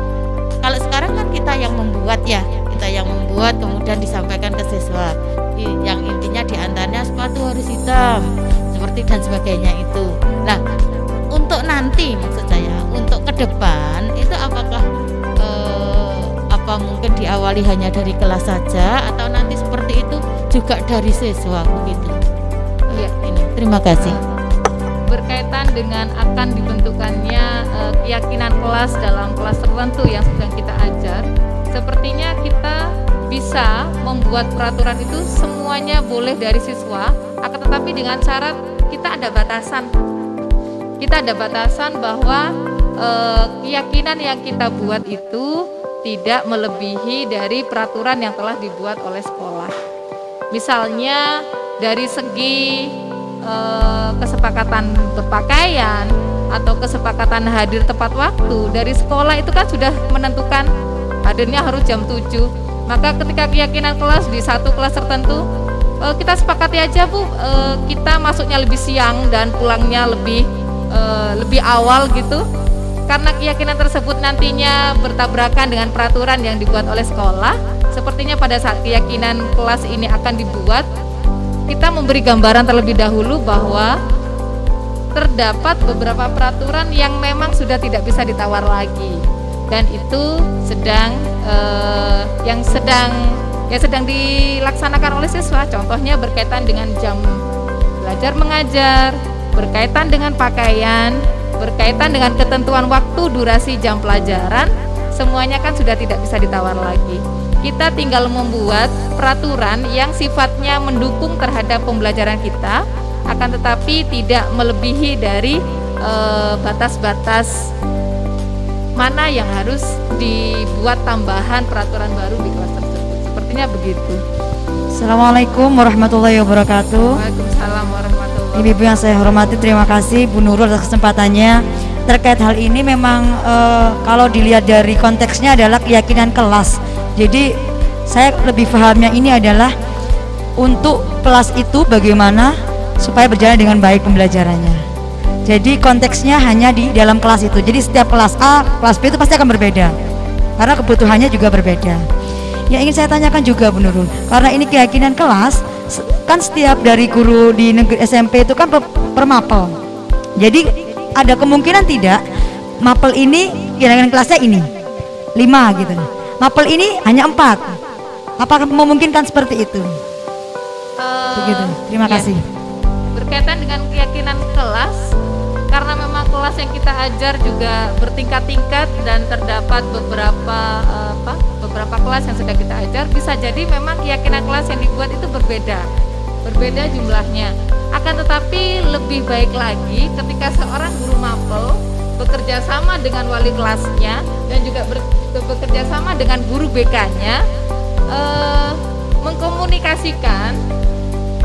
kalau sekarang kan kita yang membuat ya, kita yang membuat kemudian disampaikan ke siswa, yang intinya diantaranya sepatu harus hitam seperti dan sebagainya itu. Nah, untuk nanti maksud saya untuk ke depan itu apakah apa mungkin diawali hanya dari kelas saja, atau nanti seperti itu juga dari siswa begitu? Ya, ini terima kasih. Berkaitan dengan akan dibentukannya keyakinan kelas dalam kelas tertentu yang sedang kita ajar, sepertinya kita bisa membuat peraturan itu semuanya boleh dari siswa, akan tetapi dengan syarat kita ada batasan. Kita ada batasan bahwa keyakinan yang kita buat itu tidak melebihi dari peraturan yang telah dibuat oleh sekolah. Misalnya dari segi kesepakatan berpakaian atau kesepakatan hadir tepat waktu, dari sekolah itu kan sudah menentukan hadirnya harus jam 7. Maka ketika keyakinan kelas di satu kelas tertentu, kita sepakati aja Bu, kita masuknya lebih siang dan pulangnya lebih awal gitu. Karena keyakinan tersebut nantinya bertabrakan dengan peraturan yang dibuat oleh sekolah, sepertinya pada saat keyakinan kelas ini akan dibuat, kita memberi gambaran terlebih dahulu bahwa terdapat beberapa peraturan yang memang sudah tidak bisa ditawar lagi, dan itu sedang dilaksanakan oleh siswa. Contohnya berkaitan dengan jam belajar mengajar, berkaitan dengan pakaian, berkaitan dengan ketentuan waktu durasi jam pelajaran, semuanya kan sudah tidak bisa ditawar lagi. Kita tinggal membuat peraturan yang sifatnya mendukung terhadap pembelajaran kita, akan tetapi tidak melebihi dari batas-batas mana yang harus dibuat tambahan peraturan baru di kelas tersebut. Sepertinya begitu. Assalamualaikum warahmatullahi wabarakatuh. Waalaikumsalam warahmatullahi wabarakatuh. Ibu yang saya hormati, terima kasih Bu Nurul atas kesempatannya. Terkait hal ini memang kalau dilihat dari konteksnya adalah keyakinan kelas. Jadi saya lebih pahamnya ini adalah untuk kelas itu bagaimana supaya berjalan dengan baik pembelajarannya. Jadi konteksnya hanya di dalam kelas itu. Jadi setiap kelas A, kelas B itu pasti akan berbeda karena kebutuhannya juga berbeda. Yang ingin saya tanyakan juga Bu Nurul, karena ini keyakinan kelas, kan setiap dari guru di negeri SMP itu kan per mapel. Jadi ada kemungkinan tidak mapel ini keyakinan kelasnya ini 5 gitu, mapel ini hanya 4. Apakah memungkinkan seperti itu? Begitu. Terima kasih. Berkaitan dengan keyakinan kelas, karena memang kelas yang kita ajar juga bertingkat-tingkat dan terdapat beberapa kelas yang sedang kita ajar, bisa jadi memang keyakinan kelas yang dibuat itu berbeda jumlahnya. Akan tetapi lebih baik lagi ketika seorang guru mapel bekerja sama dengan wali kelasnya dan juga bekerja sama dengan guru BK-nya, mengkomunikasikan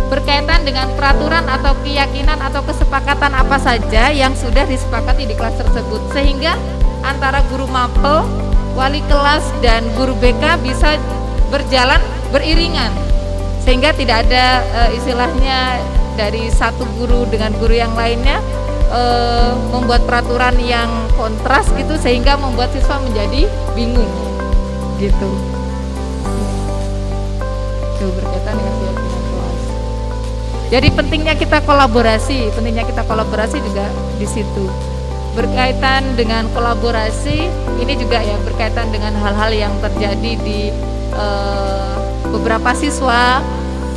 berkaitan dengan peraturan atau keyakinan atau kesepakatan apa saja yang sudah disepakati di kelas tersebut, sehingga antara guru mapel, wali kelas dan guru BK bisa berjalan beriringan, sehingga tidak ada istilahnya dari satu guru dengan guru yang lainnya membuat peraturan yang kontras gitu, sehingga membuat siswa menjadi bingung gitu. Itu berkaitan dengan keyakinan kelas. Jadi pentingnya kita kolaborasi juga di situ. Berkaitan dengan kolaborasi ini juga ya berkaitan dengan hal-hal yang terjadi di beberapa siswa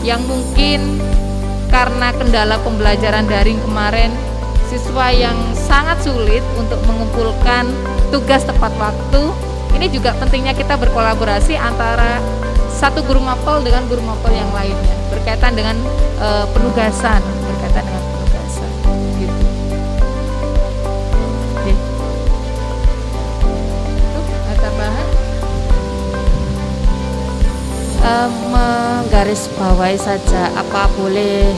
yang mungkin karena kendala pembelajaran daring kemarin, siswa yang sangat sulit untuk mengumpulkan tugas tepat waktu. Ini juga pentingnya kita berkolaborasi antara satu guru mapel dengan guru mapel yang lainnya berkaitan dengan penugasan, gitu. Oke. Ada tambahan? Menggarisbawahi saja, apa boleh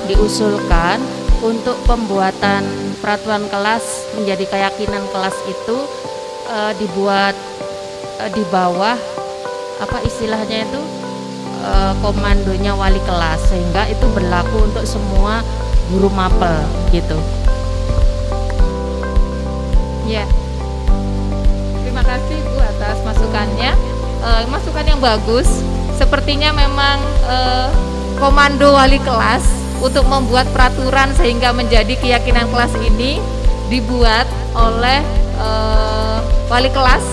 diusulkan untuk pembuatan peraturan kelas menjadi keyakinan kelas itu dibuat di bawah istilahnya itu komandonya wali kelas, sehingga itu berlaku untuk semua guru mapel gitu. Ya. Terima kasih Bu atas masukannya. Masukan yang bagus. Sepertinya memang komando wali kelas untuk membuat peraturan sehingga menjadi keyakinan kelas ini dibuat oleh wali kelas,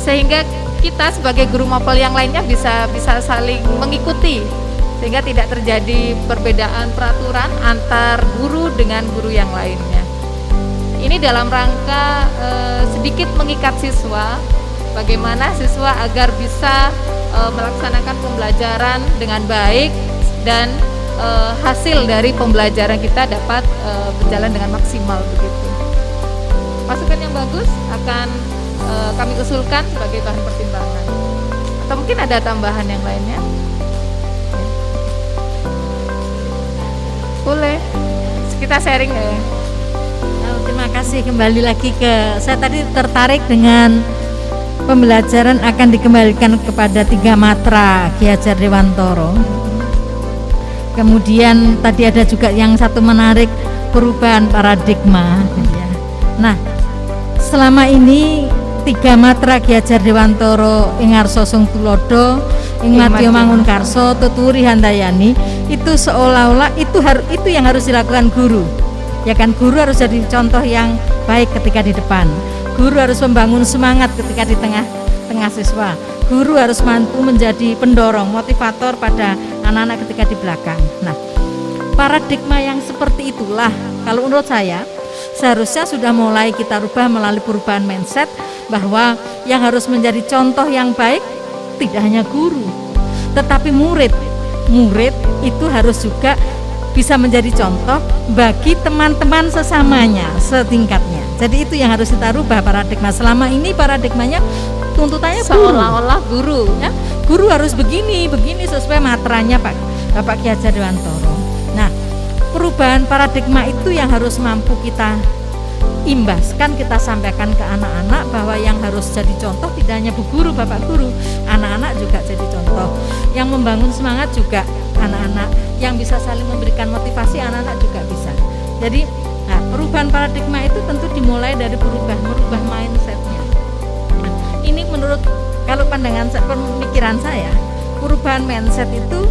sehingga kita sebagai guru mapel yang lainnya bisa saling mengikuti, sehingga tidak terjadi perbedaan peraturan antar guru dengan guru yang lainnya. Ini dalam rangka sedikit mengikat siswa, bagaimana siswa agar bisa melaksanakan pembelajaran dengan baik dan hasil dari pembelajaran kita dapat berjalan dengan maksimal begitu. Masukan yang bagus akan kami usulkan sebagai bahan pertimbangan. Atau mungkin ada tambahan yang lainnya? Boleh. Kita sharing ya. Terima kasih. Kembali lagi ke saya tadi tertarik dengan pembelajaran akan dikembalikan kepada 3 matra Ki Hajar Dewantara. Kemudian tadi ada juga yang satu menarik, perubahan paradigma. Nah, selama ini 3 matra Ki Hajar Dewantara ing ngarsa Sung Tulodo, ing Madya Mangunkarsa, Tuturi Handayani, itu seolah-olah itu yang harus dilakukan guru. Ya kan, guru harus jadi contoh yang baik ketika di depan. Guru harus membangun semangat ketika di tengah siswa. Guru harus mampu menjadi pendorong, motivator pada anak-anak ketika di belakang. Nah, paradigma yang seperti itulah kalau menurut saya seharusnya sudah mulai kita rubah melalui perubahan mindset, bahwa yang harus menjadi contoh yang baik tidak hanya guru, tetapi murid itu harus juga bisa menjadi contoh bagi teman-teman sesamanya, setingkatnya. Jadi itu yang harus kita rubah paradigma. Selama ini paradigmanya tuntutannya seolah-olah guru, ya, guru harus begini sesuai matranya Bapak Ki Hajar Dewantara. Nah, perubahan paradigma itu yang harus mampu kita imbaskan, kita sampaikan ke anak-anak, bahwa yang harus jadi contoh tidak hanya bu guru, bapak guru, anak-anak juga jadi contoh. Yang membangun semangat juga anak-anak, yang bisa saling memberikan motivasi anak-anak juga bisa. Jadi, nah, perubahan paradigma itu tentu dimulai dari merubah mindsetnya. Nah, ini menurut kalau pemikiran saya, perubahan mindset itu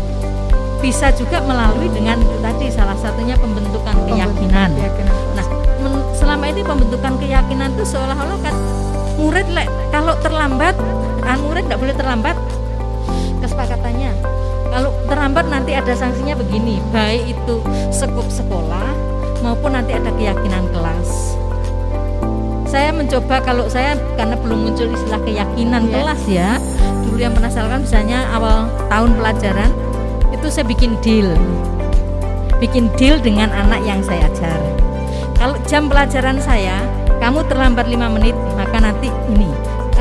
bisa juga melalui dengan itu tadi, salah satunya pembentukan keyakinan. Nah, selama ini pembentukan keyakinan itu seolah-olah kan murid kalau terlambat, murid nggak boleh terlambat kesepakatannya. Kalau terlambat nanti ada sanksinya begini, baik itu sekup sekolah maupun nanti ada keyakinan kelas. Saya mencoba, kalau saya karena belum muncul istilah keyakinan kelas ya, dulu yang pernah saya lakukan misalnya awal tahun pelajaran itu saya bikin deal dengan anak yang saya ajar. Kalau jam pelajaran saya, kamu terlambat 5 menit, maka nanti ini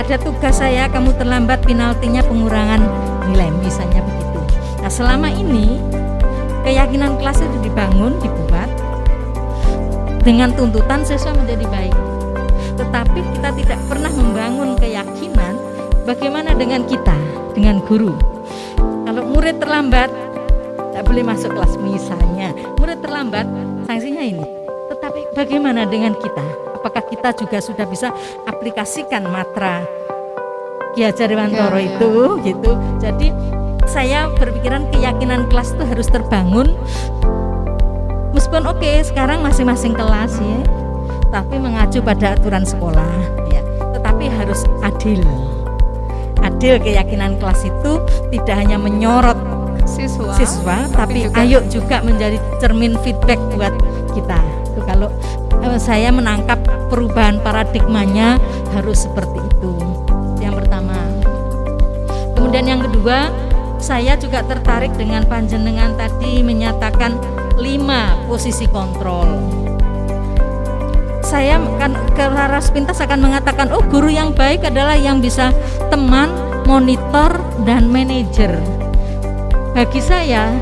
ada tugas saya, kamu terlambat, penaltinya pengurangan nilai, misalnya begitu. Nah, selama ini keyakinan kelas itu dibuat dengan tuntutan siswa menjadi baik. Tetapi kita tidak pernah membangun keyakinan bagaimana dengan kita, dengan guru. Kalau murid terlambat, tidak boleh masuk kelas misalnya. Murid terlambat, sanksinya ini. Tetapi bagaimana dengan kita? Apakah kita juga sudah bisa aplikasikan matra Ki Hajar Dewantara itu, gitu. Jadi saya berpikiran keyakinan kelas itu harus terbangun. Meskipun sekarang masing-masing kelas ya, tapi mengacu pada aturan sekolah ya. Tetapi harus adil. adil, keyakinan kelas itu tidak hanya menyorot siswa tapi juga ayo juga menjadi cermin feedback buat kita. Itu kalau saya menangkap perubahan paradigmanya harus seperti itu. Yang pertama. Kemudian yang kedua, saya juga tertarik dengan panjenengan tadi menyatakan 5 posisi kontrol. Saya kan ke arah sepintas akan mengatakan, oh guru yang baik adalah yang bisa teman, monitor, dan manajer. Bagi saya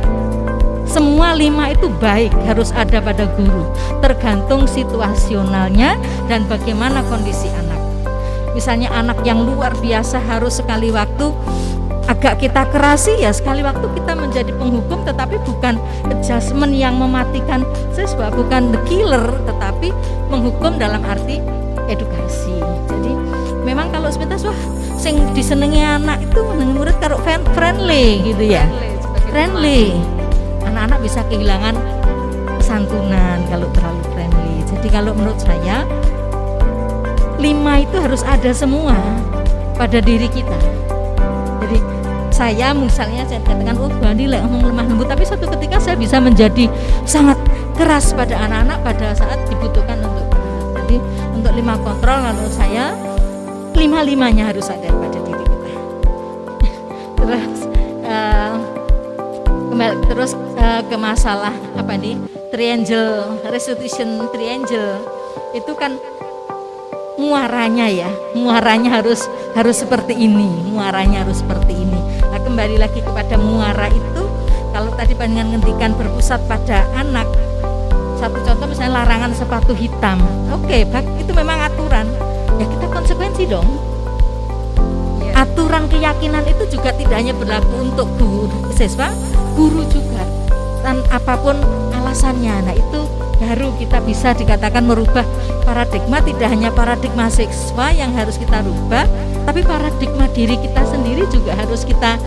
semua 5 itu baik, harus ada pada guru, tergantung situasionalnya dan bagaimana kondisi anak. Misalnya anak yang luar biasa harus sekali waktu agak kita kerasi, ya sekali waktu kita menjadi penghukum, tetapi bukan adjustment yang mematikan siswa, bukan the killer, tetapi menghukum dalam arti edukasi. Jadi memang kalau sepintas wah sing disenengi anak itu murid karo friendly gitu ya, friendly. Anak-anak bisa kehilangan kesantunan kalau terlalu friendly. Jadi kalau menurut saya 5 itu harus ada semua pada diri kita. Jadi saya misalnya saya katakan, oh Bu Andi ngomong lemah lembut, tapi suatu ketika saya bisa menjadi sangat keras pada anak-anak pada saat dibutuhkan untuk keras. Jadi untuk 5 kontrol lalu saya 5-5-nya harus ada pada diri kita. Terus ke masalah apa nih, triangle restitution triangle itu kan muaranya harus seperti ini, muaranya harus seperti ini. Nah kembali lagi kepada muara itu, kalau tadi panjenengan ngendikan berpusat pada anak, satu contoh misalnya larangan sepatu hitam, oke, itu memang aturan, ya kita konsekuensi dong. Aturan keyakinan itu juga tidak hanya berlaku untuk guru siswa, guru juga, dan apapun alasannya. Nah itu baru kita bisa dikatakan merubah paradigma, tidak hanya paradigma siswa yang harus kita rubah, tapi paradigma diri kita sendiri juga harus kita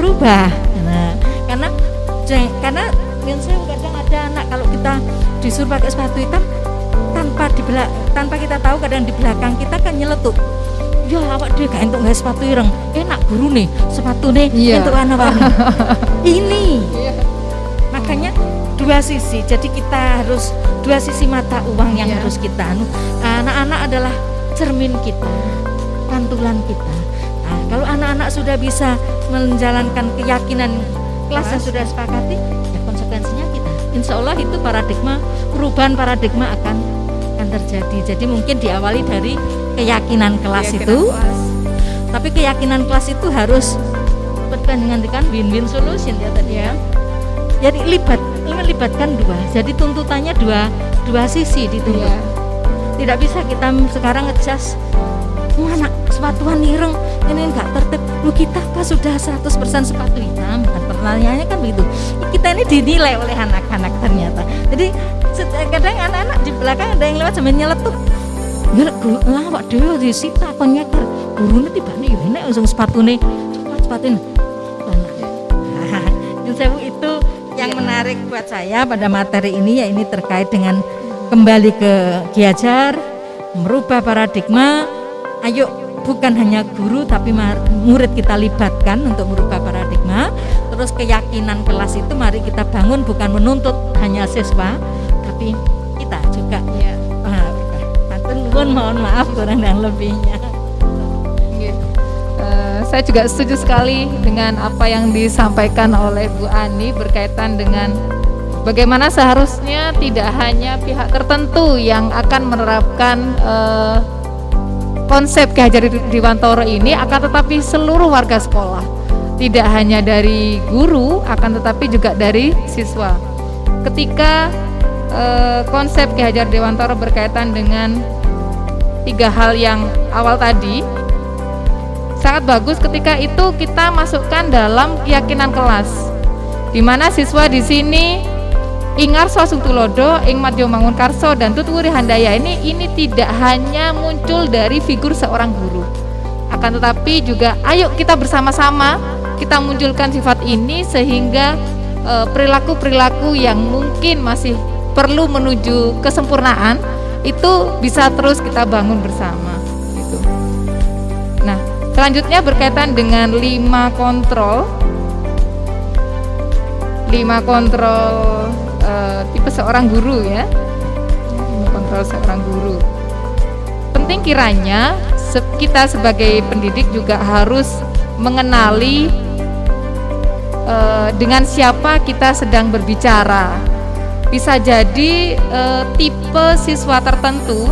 rubah. Nah, karena saya kadang ada anak kalau kita disuruh pakai sepatu hitam tanpa kita tahu, kadang di belakang kita kan nyeletuk. Ya awak dhewe gak entuk gawe sepatu ireng. Enak guru nih, sepatune entuk warna-warni. Ini. Makanya dua sisi. Jadi kita harus dua sisi mata uang yang harus kita anak-anak adalah cermin kita, pantulan kita. Nah, kalau anak-anak sudah bisa menjalankan keyakinan kelas yang sudah sepakati, ya konsekuensinya kita. Insya Allah itu perubahan paradigma akan terjadi. Jadi mungkin diawali dari keyakinan kelas itu. Tapi keyakinan kelas itu harus dengan win-win solution ya tadi ya. Jadi melibatkan dua. Jadi tuntutannya dua sisi dituntut. Tidak bisa kita sekarang ngecas anak sepatuan ireng ini enggak tertib. Lu kita apa sudah 100% sepatu hitam? Kan pertanyaannya kan begitu. Kita ini dinilai oleh anak-anak ternyata. Jadi kadang anak-anak di belakang ada yang lewat sambil nyeletuk. Ya lah Pak Dewa di sita kon nyeker. Gurune tibane yo enek langsung sepatune. Sepatune. Itu yang menarik buat saya pada materi ini, ya ini terkait dengan kembali ke Ki Hajar, merubah paradigma. Ayo bukan hanya guru tapi murid kita libatkan untuk merubah paradigma. Terus keyakinan kelas itu mari kita bangun, bukan menuntut hanya siswa tapi kita juga. Mohon maaf kurang dan lebihnya. Saya juga setuju sekali dengan apa yang disampaikan oleh Bu Ani berkaitan dengan bagaimana seharusnya tidak hanya pihak tertentu yang akan menerapkan konsep Ki Hajar Dewantara ini, akan tetapi seluruh warga sekolah, tidak hanya dari guru, akan tetapi juga dari siswa. Ketika konsep Ki Hajar Dewantara berkaitan dengan 3 hal yang awal tadi, sangat bagus ketika itu kita masukkan dalam keyakinan kelas, di mana siswa di sini Ingarso Sungtulodo, Ing Madya Mangunkarso dan Tutwuri Handaya ini tidak hanya muncul dari figur seorang guru, akan tetapi juga ayo kita bersama-sama kita munculkan sifat ini sehingga perilaku-perilaku yang mungkin masih perlu menuju kesempurnaan itu bisa terus kita bangun bersama gitu. Nah, Selanjutnya berkaitan dengan 5 kontrol tipe seorang guru ya. 5 kontrol seorang guru. Penting kiranya kita sebagai pendidik juga harus mengenali dengan siapa kita sedang berbicara. Bisa jadi tipe siswa tertentu,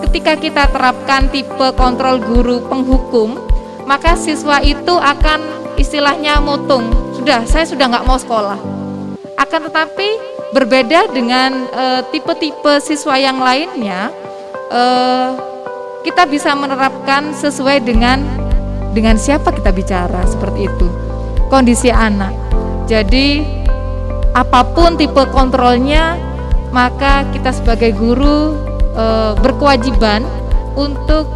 ketika kita terapkan tipe kontrol guru penghukum, maka siswa itu akan istilahnya mutung, saya sudah nggak mau sekolah. Akan tetapi berbeda dengan tipe-tipe siswa yang lainnya, kita bisa menerapkan sesuai dengan siapa kita bicara, seperti itu kondisi anak. Jadi apapun tipe kontrolnya, maka kita sebagai guru berkewajiban untuk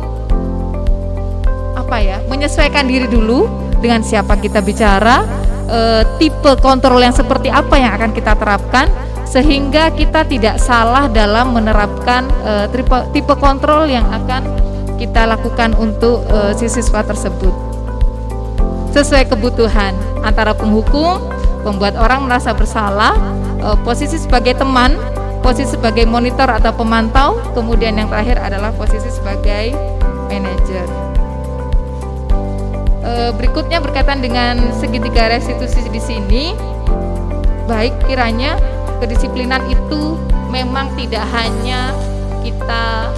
menyesuaikan diri dulu dengan siapa kita bicara, tipe kontrol yang seperti apa yang akan kita terapkan, sehingga kita tidak salah dalam menerapkan tipe kontrol yang akan kita lakukan untuk si siswa tersebut sesuai kebutuhan antara penghukum, membuat orang merasa bersalah, posisi sebagai teman, posisi sebagai monitor atau pemantau, kemudian yang terakhir adalah posisi sebagai manajer. Berikutnya berkaitan dengan segitiga restitusi di sini, baik kiranya kedisiplinan itu memang tidak hanya kita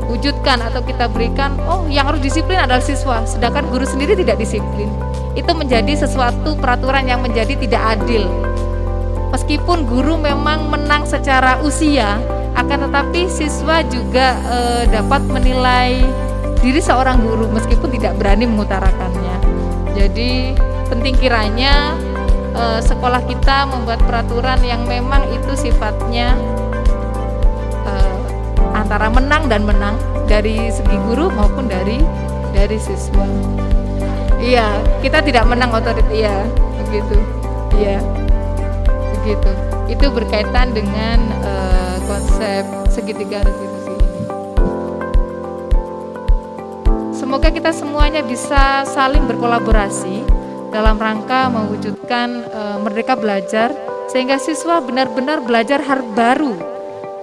wujudkan atau kita berikan, yang harus disiplin adalah siswa, sedangkan guru sendiri tidak disiplin. Itu menjadi sesuatu peraturan yang menjadi tidak adil. Meskipun guru memang menang secara usia, akan tetapi siswa juga dapat menilai diri seorang guru meskipun tidak berani mengutarakannya. Jadi penting kiranya sekolah kita membuat peraturan yang memang itu sifatnya antara menang dan menang, dari segi guru maupun dari siswa. Iya, kita tidak menang otoriti, ya begitu. Iya, begitu. Itu berkaitan dengan konsep segitiga restitusi ini. Semoga kita semuanya bisa saling berkolaborasi dalam rangka mewujudkan Merdeka Belajar, sehingga siswa benar-benar belajar hal baru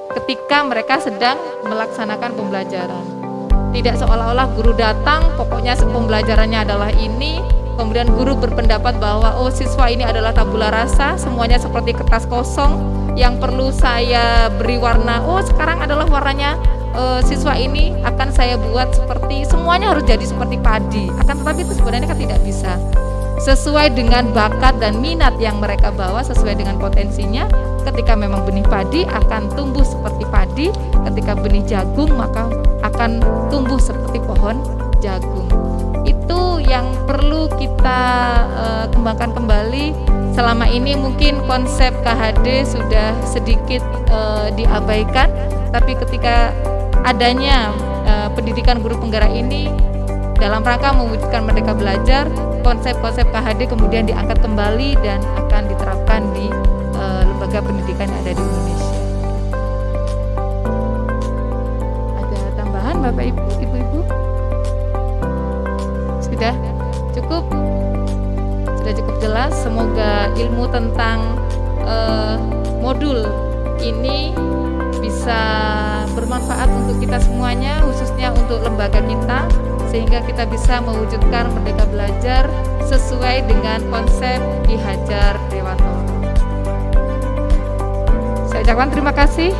ketika mereka sedang melaksanakan pembelajaran. Tidak seolah-olah guru datang, pokoknya pembelajarannya adalah ini, kemudian guru berpendapat bahwa siswa ini adalah tabula rasa, semuanya seperti kertas kosong yang perlu saya beri warna, sekarang adalah warnanya siswa ini akan saya buat seperti, semuanya harus jadi seperti padi. Akan tetapi itu sebenarnya kan tidak bisa. Sesuai dengan bakat dan minat yang mereka bawa, sesuai dengan potensinya. Ketika memang benih padi akan tumbuh seperti padi, ketika benih jagung maka akan tumbuh seperti pohon jagung. Itu yang perlu kita kembangkan kembali. Selama ini mungkin konsep KHD sudah sedikit diabaikan, tapi ketika adanya pendidikan guru penggerak ini dalam rangka mewujudkan Merdeka Belajar, konsep-konsep KHD kemudian diangkat kembali dan akan diterapkan di lembaga pendidikan yang ada di Indonesia. Ada tambahan Bapak Ibu, Ibu-ibu? Sudah cukup? Sudah cukup jelas. Semoga ilmu tentang modul ini bisa bermanfaat untuk kita semuanya, khususnya untuk lembaga kita, sehingga kita bisa mewujudkan Merdeka Belajar sesuai dengan konsep Ki Hajar Dewantoro. Saya ucapkan terima kasih.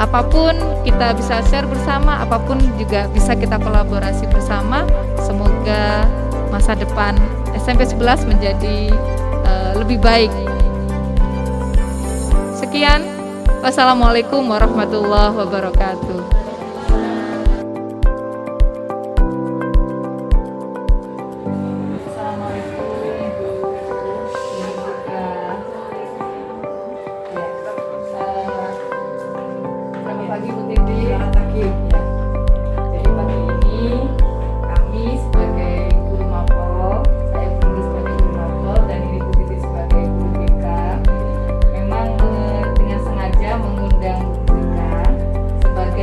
Apapun kita bisa share bersama, apapun juga bisa kita kolaborasi bersama. Semoga masa depan SMP 11 menjadi lebih baik. Sekian, wassalamualaikum warahmatullahi wabarakatuh.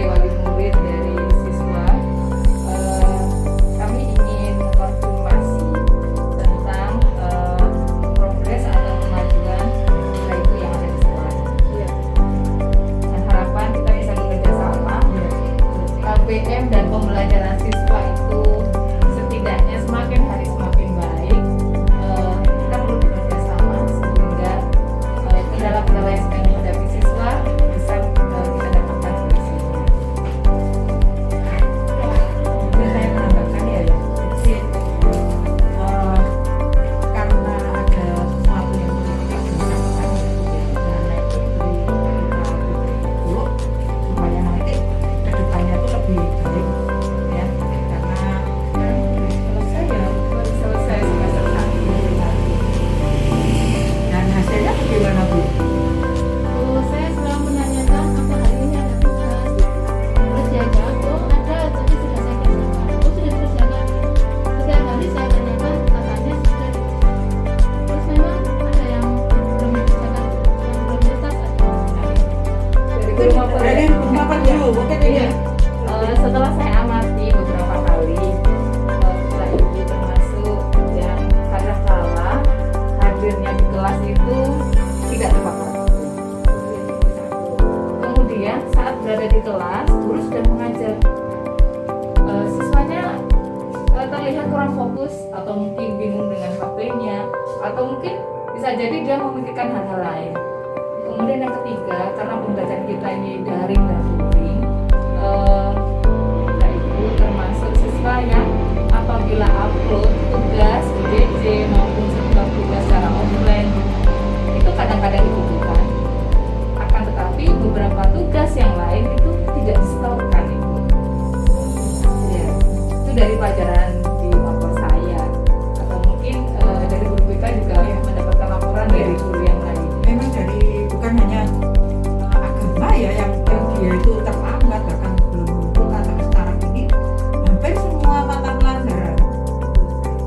Wali UPM dan pembelajaran siswa itu setidaknya semakin hari semakin baik, kita perlu bekerja sama sehingga kendala-kendala yang sedang dihadapi siswa bisa kita dapatkan solusinya. Ini saya menambahkan ya, jadi karena ada sesuatu yang tidak disampaikan dan itu dulu supaya nanti kedepannya itu lebih baik ya, karena selesai ya, Baru selesai semester 1. dan hasilnya bagaimana Bu? Saya selalu menanyakan apa hari ini ada tugas, terus dia jawab ada, tapi sudah saya kerjakan. Sudah dikerjakan. Setiap hari saya tanyakan, katanya sudah. Terus memang ada yang belum dikerjakan, yang belum tuntas ada. Dari guru maupun Dari papan dulu, mungkin ini. setelah saya amati beberapa kali, setelah ibu termasuk yang kadangkala hadirnya di kelas itu tidak tepat waktu. Kemudian saat berada di kelas, guru sudah mengajar, siswanya terlihat kurang fokus atau mungkin bingung dengan HP-nya, atau mungkin bisa jadi dia memikirkan hal-hal lain. Kemudian yang ketiga, karena pembelajaran kita ini daring dan luring, Bapak Ibu termasuk siswa yang apabila upload tugas di DJ maupun sebuah tugas secara offline itu kadang-kadang dibutuhkan. Akan tetapi beberapa tugas yang lain itu tidak disetorkan Ibu. Ya, itu dari pelajaran di mapel saya, atau mungkin dari guru BK juga mendapatkan laporan dari guru yang lain. Memang dari bukan hanya agama ya yang dia itu terlambat, bahkan belum mengumpulkan sampai sekarang ini hampir semua mata pelajaran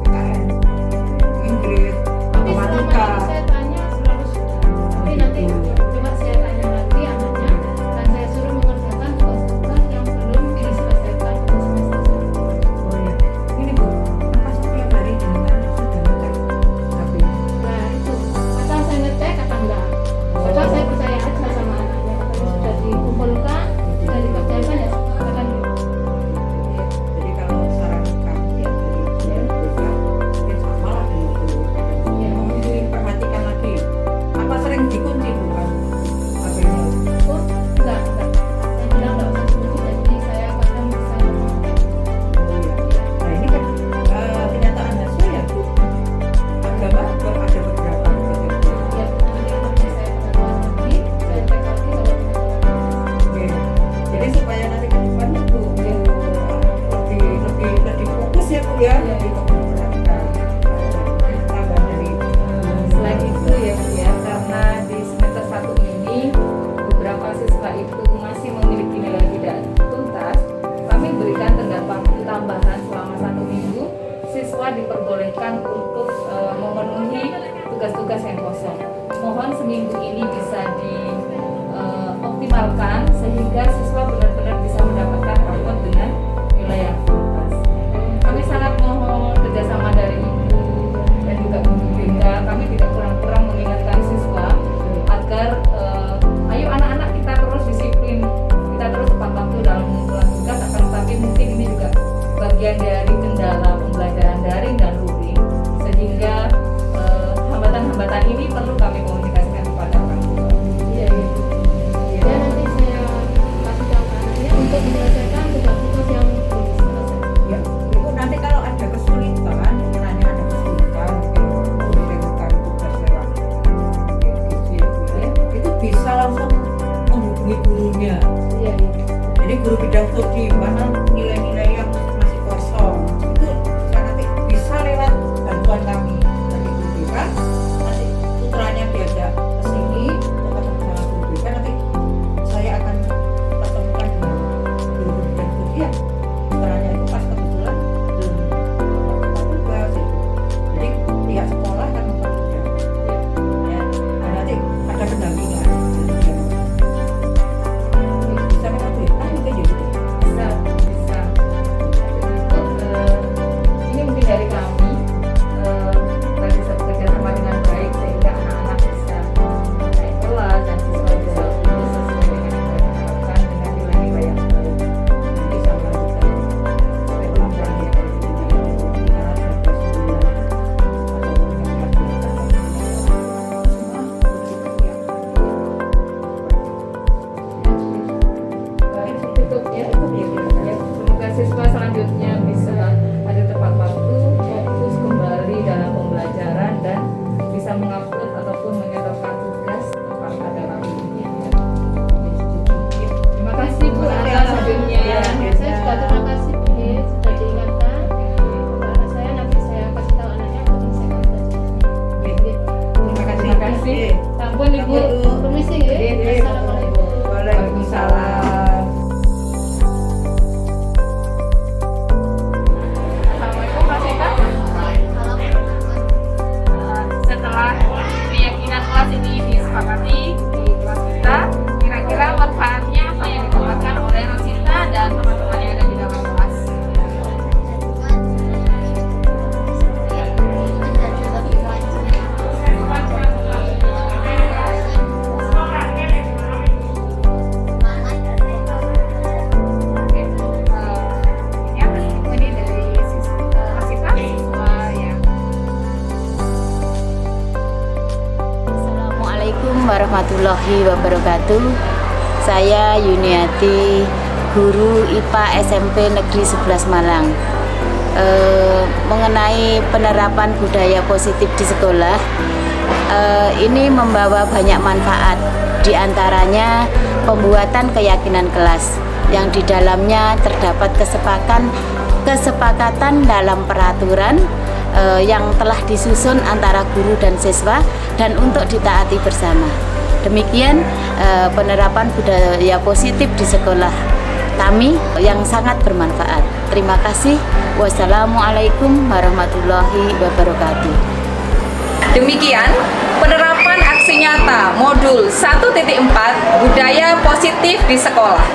PKN, Inggris, Tapi selama matematika. ini saya tanya selalu sudah. Tapi nanti coba saya tanya lagi anaknya dan saya suruh mengerjakan tugas-tugas yang belum diselesaikan di semester 1. Oh ya, ini Bu, apa setiap hari dengan sudah ngecek HP? Nah itu, padahal saya ngecek kata enggak. Padahal saya percaya aja sama anaknya, katanya sudah dikumpulkan, sudah dikerjakan ya katakan gitu. Jadi kalau saran kami ya dari BK mungkin sama lah dengan guru. Iya. Mungkin diperhatikan lagi. Apa sering dikunci bukan HP-nya? Oh enggak. Saya bilang enggak usah dikunci, jadi saya kadang bisa ngomong. Oh iya. Nah ini kan kenyataan hasil ya Bu. Agama ada beberapa Ya, nanti saya perhatikan lagi, saya cek lagi kalau Oke. Jadi supaya nanti ke depannya Bu lebih fokus ya Bu ya, lebih memperhatikan tambah dari Selain itu ya Bu ya, karena di semester 1 ini beberapa siswa itu masih memiliki nilai tidak tuntas, kami berikan tenggat waktu tambahan selama 1 minggu. Siswa diperbolehkan untuk memenuhi tugas-tugas yang kosong. Mohon seminggu ini bisa dioptimalkan sehingga siswa benar-benar bisa mendapatkan rapot dengan nilai yang tuntas. Kami sangat mohon kerjasama dari Ibu dan juga Ibu Bengga. Kami tidak kurang-kurang mengingatkan siswa agar ayo anak-anak kita terus disiplin, kita terus tepat waktu dalam mengumpulkan tugas. Akan tetapi mungkin ini juga bagian dari kendala pembelajaran daring dan luring, sehingga hambatan-hambatan ini perlu kami komunikasikan kepada orang tua. iya. Ya nanti saya kasih tahu ke anaknya untuk menyelesaikan tugas-tugas yang belum diselesaikan. ya Bu nanti kalau ada kesulitan, kiranya ada kesulitan mungkin mengirimkan tugas lewat GC ya Bu ya, itu bisa langsung menghubungi gurunya. Iya. Jadi guru bidang studi mana nilai-nilai yang masih kosong warahmatullahi wabarakatuh. Saya Yuniati, guru IPA SMP Negeri 11 Malang. Mengenai penerapan budaya positif di sekolah, ini membawa banyak manfaat. Di antaranya pembuatan keyakinan kelas yang di dalamnya terdapat kesepakatan dalam peraturan yang telah disusun antara guru dan siswa dan untuk ditaati bersama. Demikian penerapan budaya positif di sekolah kami yang sangat bermanfaat. Terima kasih. Wassalamualaikum warahmatullahi wabarakatuh. Demikian penerapan aksi nyata modul 1.4 budaya positif di sekolah.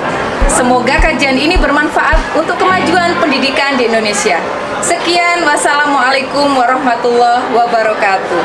Semoga kajian ini bermanfaat untuk kemajuan pendidikan di Indonesia. Sekian, wassalamualaikum warahmatullahi wabarakatuh.